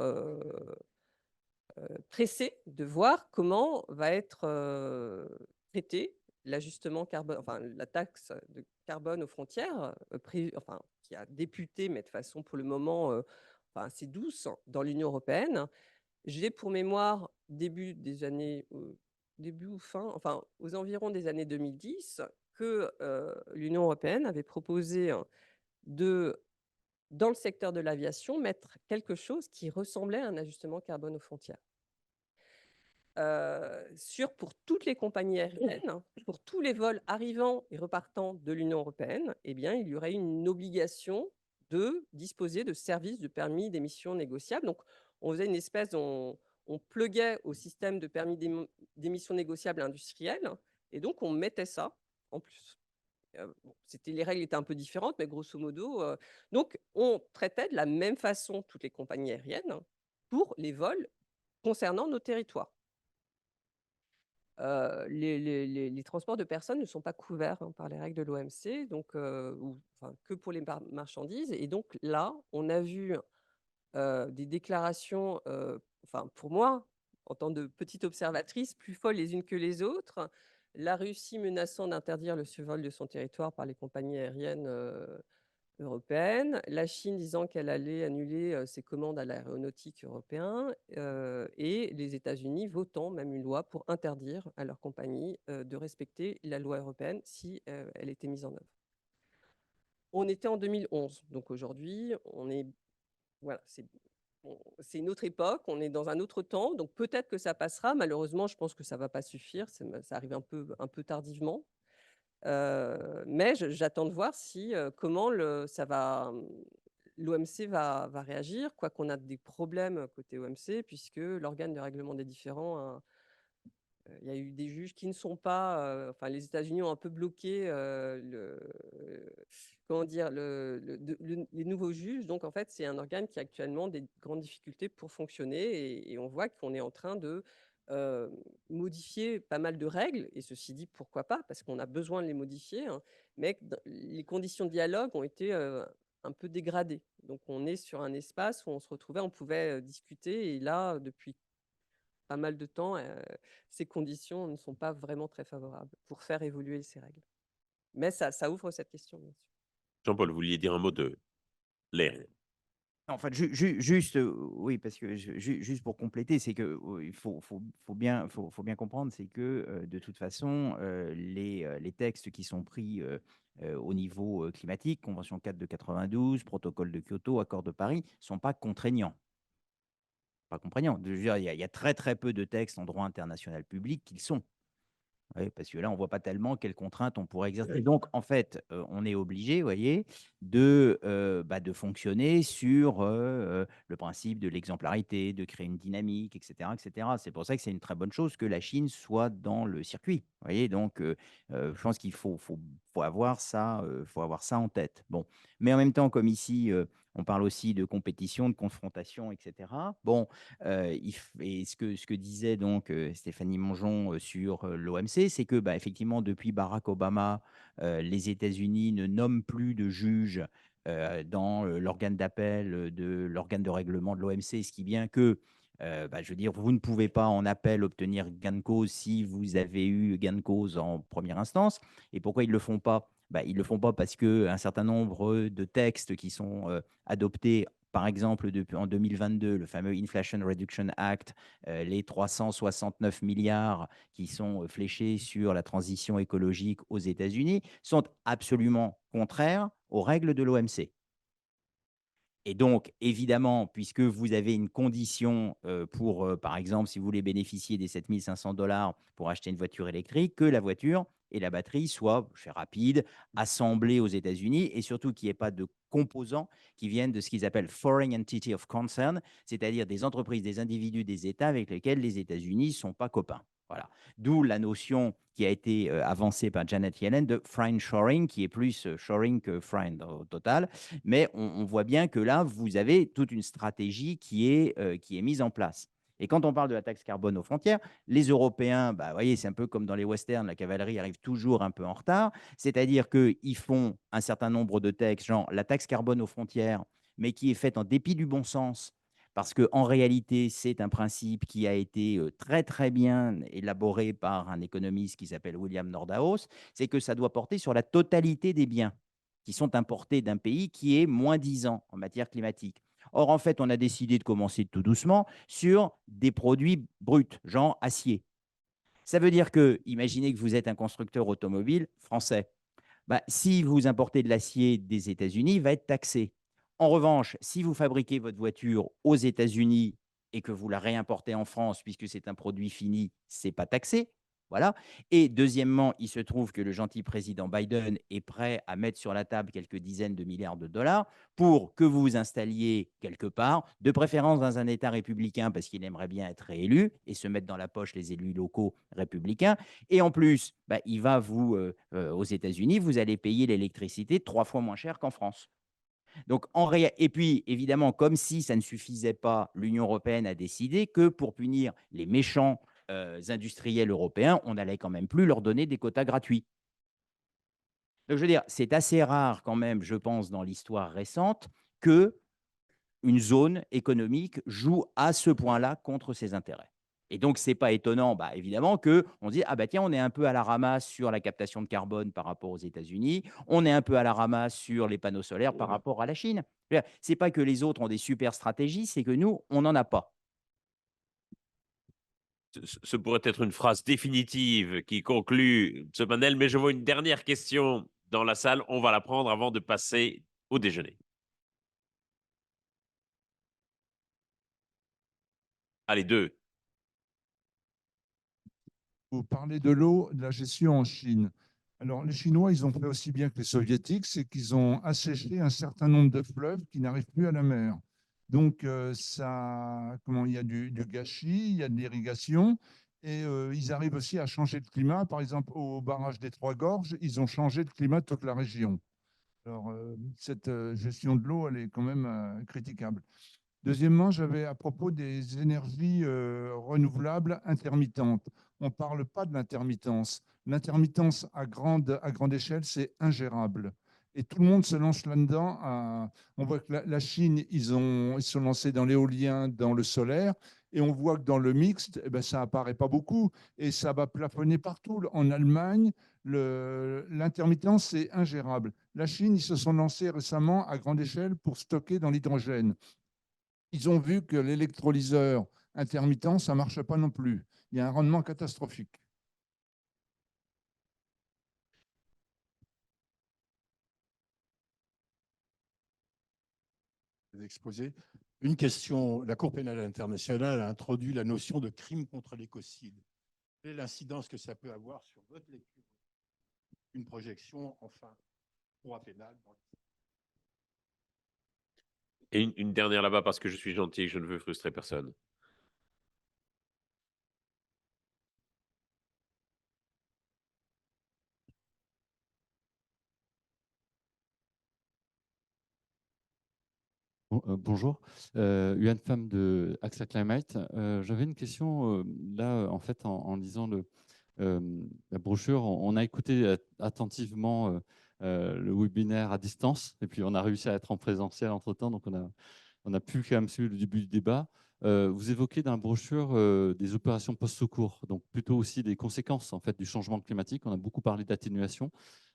pressée de voir comment va être traité l'ajustement carbone, enfin la taxe de carbone aux frontières, qui a débuté, mais de façon pour le moment assez douce dans l'Union européenne. J'ai pour mémoire début des années, début ou fin, enfin aux environs des années 2010, que l'Union européenne avait proposé dans le secteur de l'aviation, mettre quelque chose qui ressemblait à un ajustement carbone aux frontières. Pour toutes les compagnies aériennes, pour tous les vols arrivant et repartant de l'Union européenne, eh bien, il y aurait une obligation de disposer de services de permis d'émission négociables. Donc, on faisait une espèce, on pluguait au système de permis d'émission négociable industriel, et donc on mettait ça en plus. Les règles étaient un peu différentes, mais grosso modo, donc on traitait de la même façon toutes les compagnies aériennes pour les vols concernant nos territoires. Les transports de personnes ne sont pas couverts par les règles de l'OMC, donc que pour les marchandises. Et donc là, on a vu des déclarations, pour moi, en tant que petite observatrice, plus folles les unes que les autres. La Russie menaçant d'interdire le survol de son territoire par les compagnies aériennes européenne, la Chine disant qu'elle allait annuler ses commandes à l'aéronautique européen, et les États-Unis votant même une loi pour interdire à leurs compagnies de respecter la loi européenne si elle était mise en œuvre. On était en 2011, donc aujourd'hui, c'est une autre époque, on est dans un autre temps, donc peut-être que ça passera. Malheureusement, je pense que ça ne va pas suffire, ça arrive un peu tardivement. Mais j'attends de voir comment l'OMC va réagir, quoi qu'on a des problèmes côté OMC, puisque l'organe de règlement des différends, il y a eu des juges qui ne sont pas, les États-Unis ont un peu bloqué les nouveaux juges. Donc en fait, c'est un organe qui a actuellement des grandes difficultés pour fonctionner, et on voit qu'on est en train de modifier pas mal de règles, et ceci dit, pourquoi pas, parce qu'on a besoin de les modifier, hein, mais les conditions de dialogue ont été un peu dégradées. Donc on est sur un espace où on se retrouvait, on pouvait discuter, et là, depuis pas mal de temps, ces conditions ne sont pas vraiment très favorables pour faire évoluer ces règles. Mais ça ouvre cette question, bien sûr. Jean-Paul, vous vouliez dire un mot de l'air? En fait, juste, oui, parce que juste pour compléter, c'est que il faut bien comprendre, c'est que de toute façon, les textes qui sont pris au niveau climatique, Convention 4 de 92, Protocole de Kyoto, Accord de Paris, sont pas contraignants. Pas contraignants. Je veux dire, il y a très très peu de textes en droit international public qui le sont. Oui, parce que là, on ne voit pas tellement quelles contraintes on pourrait exercer. Donc, en fait, on est obligé, vous voyez, de fonctionner sur le principe de l'exemplarité, de créer une dynamique, etc., etc. C'est pour ça que c'est une très bonne chose que la Chine soit dans le circuit. Vous voyez, donc, je pense qu'il faut avoir ça en tête. Bon, mais en même temps, comme ici, on parle aussi de compétition, de confrontation, etc. Bon, et ce que disait donc Stéphanie Mongeon sur l'OMC, c'est que bah, effectivement, depuis Barack Obama, les États-Unis ne nomment plus de juges dans l'organe d'appel de l'organe de règlement de l'OMC, ce qui vient que bah, je veux dire, vous ne pouvez pas en appel obtenir gain de cause si vous avez eu gain de cause en première instance. Et pourquoi ils ne le font pas? Bah, ils ne le font pas parce qu'un certain nombre de textes qui sont adoptés, par exemple, depuis, en 2022, le fameux Inflation Reduction Act, les 369 milliards qui sont fléchés sur la transition écologique aux États-Unis, sont absolument contraires aux règles de l'OMC. Et donc, évidemment, puisque vous avez une condition pour, par exemple, si vous voulez bénéficier des 7 500 $ pour acheter une voiture électrique, que la voiture et la batterie soient, je fais rapide, assemblées aux États-Unis et surtout qu'il n'y ait pas de composants qui viennent de ce qu'ils appellent Foreign Entity of Concern, c'est-à-dire des entreprises, des individus, des États avec lesquels les États-Unis ne sont pas copains. Voilà. D'où la notion qui a été avancée par Janet Yellen de friend shoring, qui est plus shoring que friend au total. Mais on voit bien que là, vous avez toute une stratégie qui est mise en place. Et quand on parle de la taxe carbone aux frontières, les Européens, bah, voyez, c'est un peu comme dans les westerns, la cavalerie arrive toujours un peu en retard. C'est-à-dire qu'ils font un certain nombre de textes, genre la taxe carbone aux frontières, mais qui est faite en dépit du bon sens, parce qu'en réalité, c'est un principe qui a été très, très bien élaboré par un économiste qui s'appelle William Nordhaus, c'est que ça doit porter sur la totalité des biens qui sont importés d'un pays qui est moins 10 ans en matière climatique. Or, en fait, on a décidé de commencer tout doucement sur des produits bruts, genre acier. Ça veut dire que, imaginez que vous êtes un constructeur automobile français. Bah, si vous importez de l'acier des États-Unis, il va être taxé. En revanche, si vous fabriquez votre voiture aux États-Unis et que vous la réimportez en France, puisque c'est un produit fini, ce n'est pas taxé. Voilà. Et deuxièmement, il se trouve que le gentil président Biden est prêt à mettre sur la table quelques dizaines de milliards de dollars pour que vous vous installiez quelque part, de préférence dans un État républicain, parce qu'il aimerait bien être réélu et se mettre dans la poche les élus locaux républicains. Et en plus, bah, il va aux États-Unis, vous allez payer l'électricité 3 fois moins cher qu'en France. Donc, et puis, évidemment, comme si ça ne suffisait pas, l'Union européenne a décidé que pour punir les méchants industriels européens, on n'allait quand même plus leur donner des quotas gratuits. Donc, je veux dire, c'est assez rare quand même, je pense, dans l'histoire récente, que une zone économique joue à ce point-là contre ses intérêts. Et donc, ce n'est pas étonnant, bah, évidemment, qu'on se dit, ah bah tiens, on est un peu à la ramasse sur la captation de carbone par rapport aux États-Unis, on est un peu à la ramasse sur les panneaux solaires par rapport à la Chine. Ce n'est pas que les autres ont des super stratégies, c'est que nous, on n'en a pas. Ce pourrait être une phrase définitive qui conclut ce panel, mais je vois une dernière question dans la salle. On va la prendre avant de passer au déjeuner. Allez, deux. Vous parlez de l'eau, de la gestion en Chine. Alors, les Chinois, ils ont fait aussi bien que les Soviétiques, c'est qu'ils ont asséché un certain nombre de fleuves qui n'arrivent plus à la mer. Donc, il y a du gâchis, il y a de l'irrigation, et ils arrivent aussi à changer de climat. Par exemple, au barrage des Trois Gorges, ils ont changé de climat de toute la région. Alors, cette gestion de l'eau, elle est quand même critiquable. Deuxièmement, j'avais à propos des énergies renouvelables intermittentes. On ne parle pas de l'intermittence. L'intermittence à grande échelle, c'est ingérable. Et tout le monde se lance là-dedans. On voit que la Chine, ils se sont lancés dans l'éolien, dans le solaire. Et on voit que dans le mixte, eh ben, ça n'apparaît pas beaucoup. Et ça va plafonner partout. En Allemagne, l'intermittence, c'est ingérable. La Chine, ils se sont lancés récemment à grande échelle pour stocker dans l'hydrogène. Ils ont vu que l'électrolyseur intermittent, ça ne marche pas non plus. Il y a un rendement catastrophique. Exposé. Une question, la Cour pénale internationale a introduit la notion de crime contre l'écocide. quelle est l'incidence que ça peut avoir sur votre lecture, une projection, enfin, droit pénal Et une dernière là-bas, parce que je suis gentil et que je ne veux frustrer personne. Bonjour, Yuan Pham de AXA Climate. J'avais une question là, en fait, en lisant la brochure, on a écouté attentivement le webinaire à distance, et puis on a réussi à être en présentiel entre-temps, donc on a pu quand même suivre le début du débat. Vous évoquez dans la brochure des opérations post-secours, donc plutôt aussi des conséquences en fait, du changement climatique. On a beaucoup parlé d'atténuation.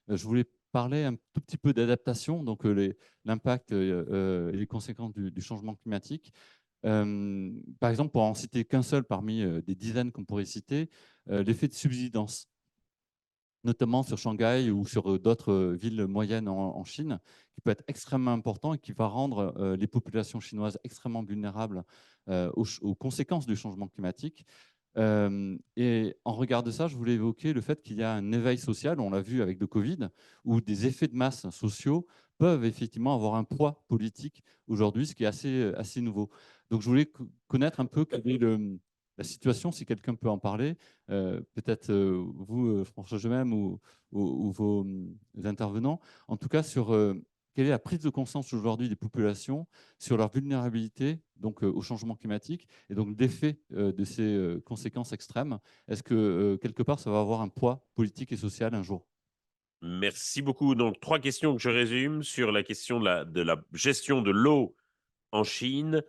Je voulais parler un tout petit peu d'adaptation, donc l'impact et les conséquences du changement climatique. Par exemple, pour en citer qu'un seul parmi des dizaines qu'on pourrait citer, l'effet de subsidence, notamment sur Shanghai ou sur d'autres villes moyennes en Chine, qui peut être extrêmement important et qui va rendre les populations chinoises extrêmement vulnérables aux conséquences du changement climatique. Et en regard de ça, je voulais évoquer le fait qu'il y a un éveil social, on l'a vu avec le Covid, où des effets de masse sociaux peuvent effectivement avoir un poids politique aujourd'hui, ce qui est assez nouveau. Donc je voulais connaître un peu quelle est la situation, si quelqu'un peut en parler, peut-être vous, François Gemem, ou vos intervenants, en tout cas sur quelle est la prise de conscience aujourd'hui des populations sur leur vulnérabilité donc, au changement climatique et donc l'effet de ces conséquences extrêmes. Est-ce que quelque part, ça va avoir un poids politique et social un jour? Merci beaucoup. Donc, 3 questions que je résume sur la question de la gestion de l'eau en Chine,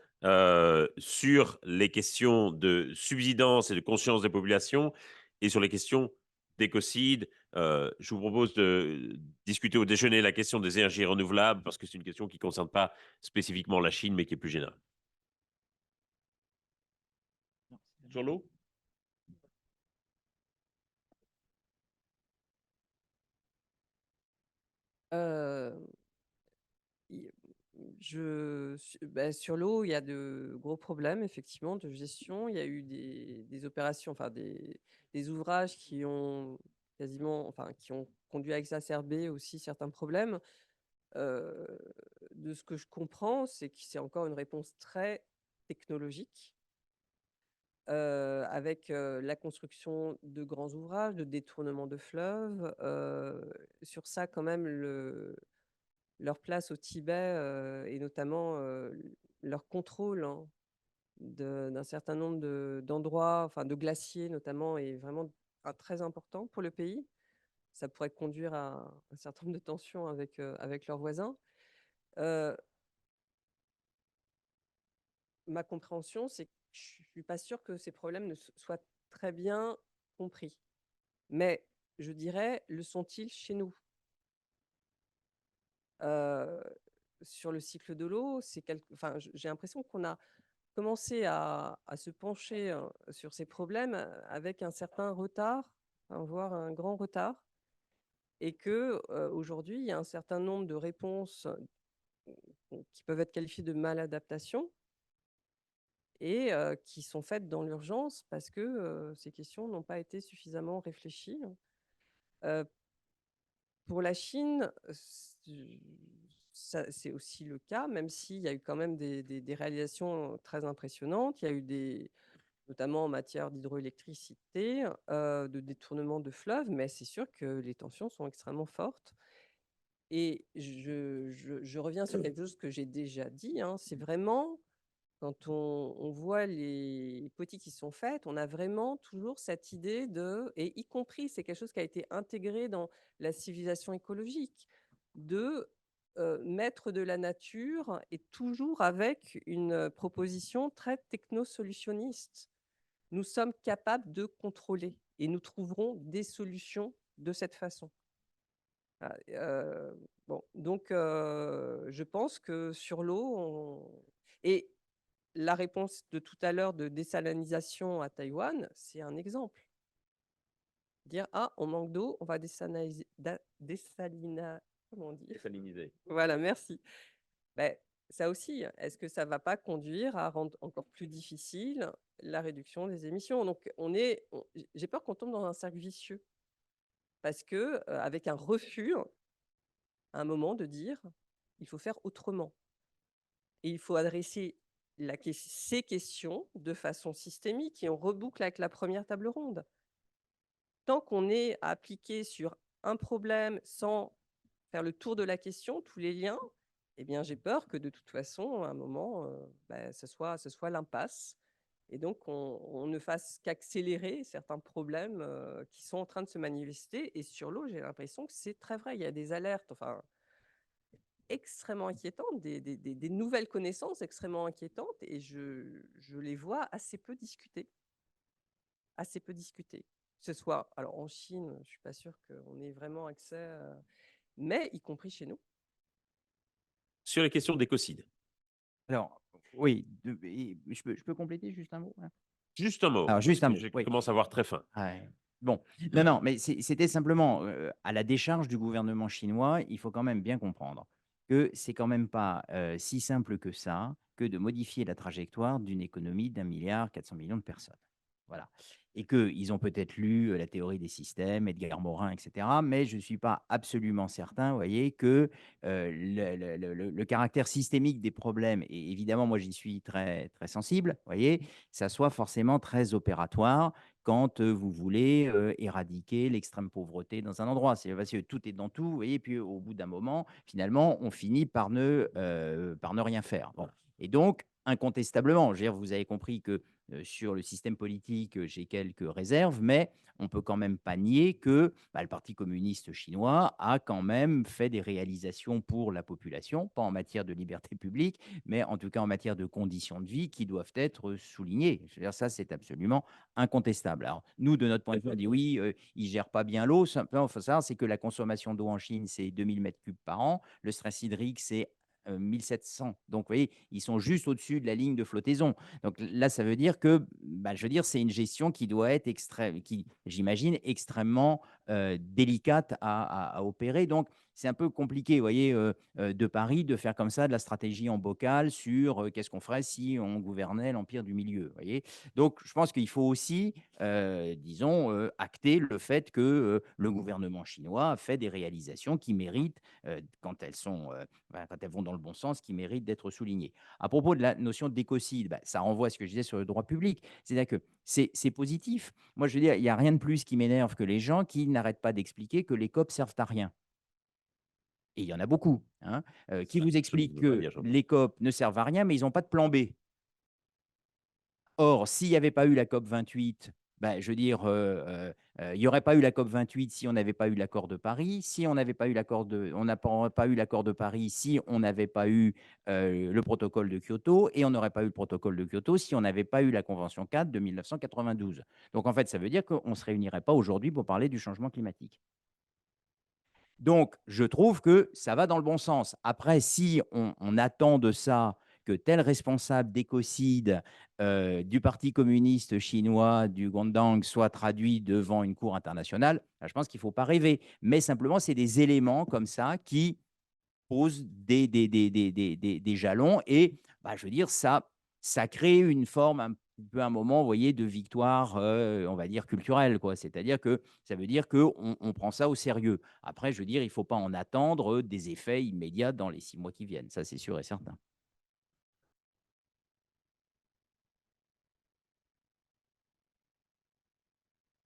sur les questions de subsidence et de conscience des populations et sur les questions d'écocide. Je vous propose de discuter au déjeuner la question des énergies renouvelables parce que c'est une question qui ne concerne pas spécifiquement la Chine, mais qui est plus générale. Sur l'eau? Sur l'eau, il y a de gros problèmes, effectivement, de gestion. Il y a eu des opérations, enfin des ouvrages qui ont qui ont conduit à exacerber aussi certains problèmes. Euh, de ce que je comprends, c'est que c'est encore une réponse très technologique, avec la construction de grands ouvrages, de détournement de fleuves. Sur ça, quand même, leur place au Tibet, et notamment leur contrôle, hein, d'un certain nombre d'endroits, enfin de glaciers notamment, est vraiment très important pour le pays. Ça pourrait conduire à un certain nombre de tensions avec leurs voisins. Euh, Ma compréhension, c'est que je ne suis pas sûre que ces problèmes ne soient très bien compris. Mais je dirais, le sont-ils chez nous? Sur le cycle de l'eau, j'ai l'impression qu'on a commencé à se pencher sur ces problèmes avec un certain retard, voire un grand retard, et que aujourd'hui, il y a un certain nombre de réponses qui peuvent être qualifiées de maladaptation et qui sont faites dans l'urgence parce que ces questions n'ont pas été suffisamment réfléchies. Pour la Chine, c'est aussi le cas, même s'il y a eu quand même des réalisations très impressionnantes. Il y a eu notamment en matière d'hydroélectricité, de détournement de fleuves, mais c'est sûr que les tensions sont extrêmement fortes. Et je reviens sur quelque chose que j'ai déjà dit, hein, c'est vraiment, quand on voit les politiques qui sont faites, on a vraiment toujours cette idée et y compris, c'est quelque chose qui a été intégré dans la civilisation écologique, de maître de la nature et toujours avec une proposition très technosolutionniste. Nous sommes capables de contrôler et nous trouverons des solutions de cette façon. Bon, donc je pense que sur l'eau, et la réponse de tout à l'heure de désalinisation à Taïwan, c'est un exemple. Dire, ah, on manque d'eau, on va comment on dit? Désaliniser. Voilà, merci. Ben, ça aussi, est-ce que ça ne va pas conduire à rendre encore plus difficile la réduction des émissions. Donc, j'ai peur qu'on tombe dans un cercle vicieux parce que, avec un refus, à un moment, de dire il faut faire autrement. Et il faut adresser ces questions de façon systémique et on reboucle avec la première table ronde. Tant qu'on est à appliquer sur un problème sans faire le tour de la question, tous les liens, eh bien, j'ai peur que de toute façon, à un moment, ce soit l'impasse et donc on ne fasse qu'accélérer certains problèmes qui sont en train de se manifester. Et sur l'eau, j'ai l'impression que c'est très vrai. Il y a des alertes, enfin, extrêmement inquiétantes, des nouvelles connaissances extrêmement inquiétantes et je les vois assez peu discutées. Assez peu discutées. Que ce soit alors en Chine, je suis pas sûre qu'on ait vraiment accès, mais y compris chez nous. Sur les questions d'écocide. Alors, oui, et je peux compléter juste un mot là? Juste un mot, Alors, juste un parce mot, que je oui. commence à avoir très faim. Ouais. Bon, non, mais c'était simplement à la décharge du gouvernement chinois, il faut quand même bien comprendre que c'est quand même pas si simple que ça que de modifier la trajectoire d'une économie d'1,4 milliard de personnes. Voilà. Et qu'ils ont peut-être lu la théorie des systèmes, Edgar Morin, etc. Mais je ne suis pas absolument certain, vous voyez, que le caractère systémique des problèmes, et évidemment, moi j'y suis très, très sensible, vous voyez, ça soit forcément très opératoire quand vous voulez éradiquer l'extrême pauvreté dans un endroit. C'est parce que tout est dans tout, vous voyez, et puis au bout d'un moment, finalement, on finit par ne rien faire. Bon. Et donc, incontestablement, je veux dire, vous avez compris que sur le système politique, j'ai quelques réserves, mais on peut quand même pas nier que le Parti communiste chinois a quand même fait des réalisations pour la population, pas en matière de liberté publique, mais en tout cas en matière de conditions de vie qui doivent être soulignées. Je veux dire, ça, c'est absolument incontestable. Alors, nous, de notre point de vue, on dit oui, ils ne gèrent pas bien l'eau. Simplement, il faut savoir, c'est que la consommation d'eau en Chine, c'est 2000 mètres cubes par an. Le stress hydrique, c'est 1700. Donc, vous voyez, ils sont juste au-dessus de la ligne de flottaison. Donc là, ça veut dire que, je veux dire, c'est une gestion qui doit être qui, j'imagine, extrêmement délicate à opérer. Donc, c'est un peu compliqué, vous voyez, de Paris, de faire comme ça de la stratégie en bocal sur qu'est-ce qu'on ferait si on gouvernait l'Empire du Milieu, vous voyez. Donc, je pense qu'il faut aussi, disons, acter le fait que le gouvernement chinois a fait des réalisations qui méritent, quand elles vont dans le bon sens, qui méritent d'être soulignées. À propos de la notion d'écocide, ça renvoie à ce que je disais sur le droit public. C'est-à-dire que c'est positif. Moi, je veux dire, il n'y a rien de plus qui m'énerve que les gens qui n'arrêtent pas d'expliquer que les COP servent à rien. Et il y en a beaucoup, hein, qui vous expliquent que les COP ne servent à rien, mais ils n'ont pas de plan B. Or, s'il n'y avait pas eu la COP 28, je veux dire, il n'y aurait pas eu la COP 28 si on n'avait pas eu l'accord de Paris. Si on n'avait pas eu on n'a pas eu l'accord de Paris si on n'avait pas eu le protocole de Kyoto, et on n'aurait pas eu le protocole de Kyoto si on n'avait pas eu la Convention 4 de 1992. Donc, en fait, ça veut dire qu'on ne se réunirait pas aujourd'hui pour parler du changement climatique. Donc, je trouve que ça va dans le bon sens. Après, si on attend de ça que tel responsable d'écocide du Parti communiste chinois, du Guangdong, soit traduit devant une cour internationale, je pense qu'il ne faut pas rêver. Mais simplement, c'est des éléments comme ça qui posent des jalons. Et je veux dire, ça crée une forme un peu un moment, vous voyez, de victoire, on va dire, culturelle, quoi. C'est-à-dire que ça veut dire qu'on prend ça au sérieux. Après, je veux dire, il ne faut pas en attendre des effets immédiats dans les 6 mois qui viennent. Ça, c'est sûr et certain.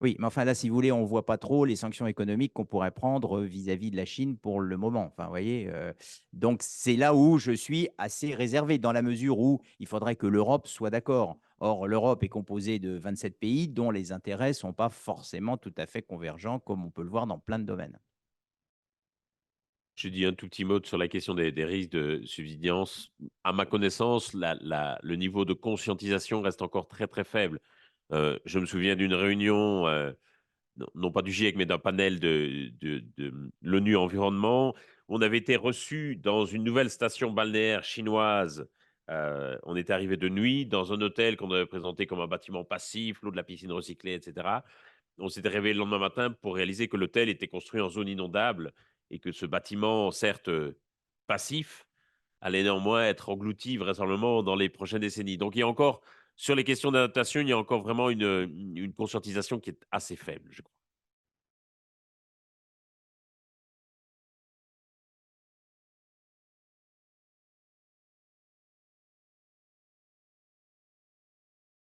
Oui, mais enfin là, si vous voulez, on ne voit pas trop les sanctions économiques qu'on pourrait prendre vis-à-vis de la Chine pour le moment. Enfin, vous voyez, donc c'est là où je suis assez réservé, dans la mesure où il faudrait que l'Europe soit d'accord. Or, l'Europe est composée de 27 pays dont les intérêts ne sont pas forcément tout à fait convergents, comme on peut le voir dans plein de domaines. Je dis un tout petit mot sur la question des risques de subsidence. À ma connaissance, le niveau de conscientisation reste encore très, très faible. Je me souviens d'une réunion, non pas du GIEC, mais d'un panel de l'ONU Environnement. On avait été reçus dans une nouvelle station balnéaire chinoise. On était arrivé de nuit dans un hôtel qu'on avait présenté comme un bâtiment passif, l'eau de la piscine recyclée, etc. On s'était réveillé le lendemain matin pour réaliser que l'hôtel était construit en zone inondable et que ce bâtiment, certes passif, allait néanmoins être englouti vraisemblablement dans les prochaines décennies. Donc il y a encore sur les questions d'adaptation, il y a encore vraiment une conscientisation qui est assez faible, je crois.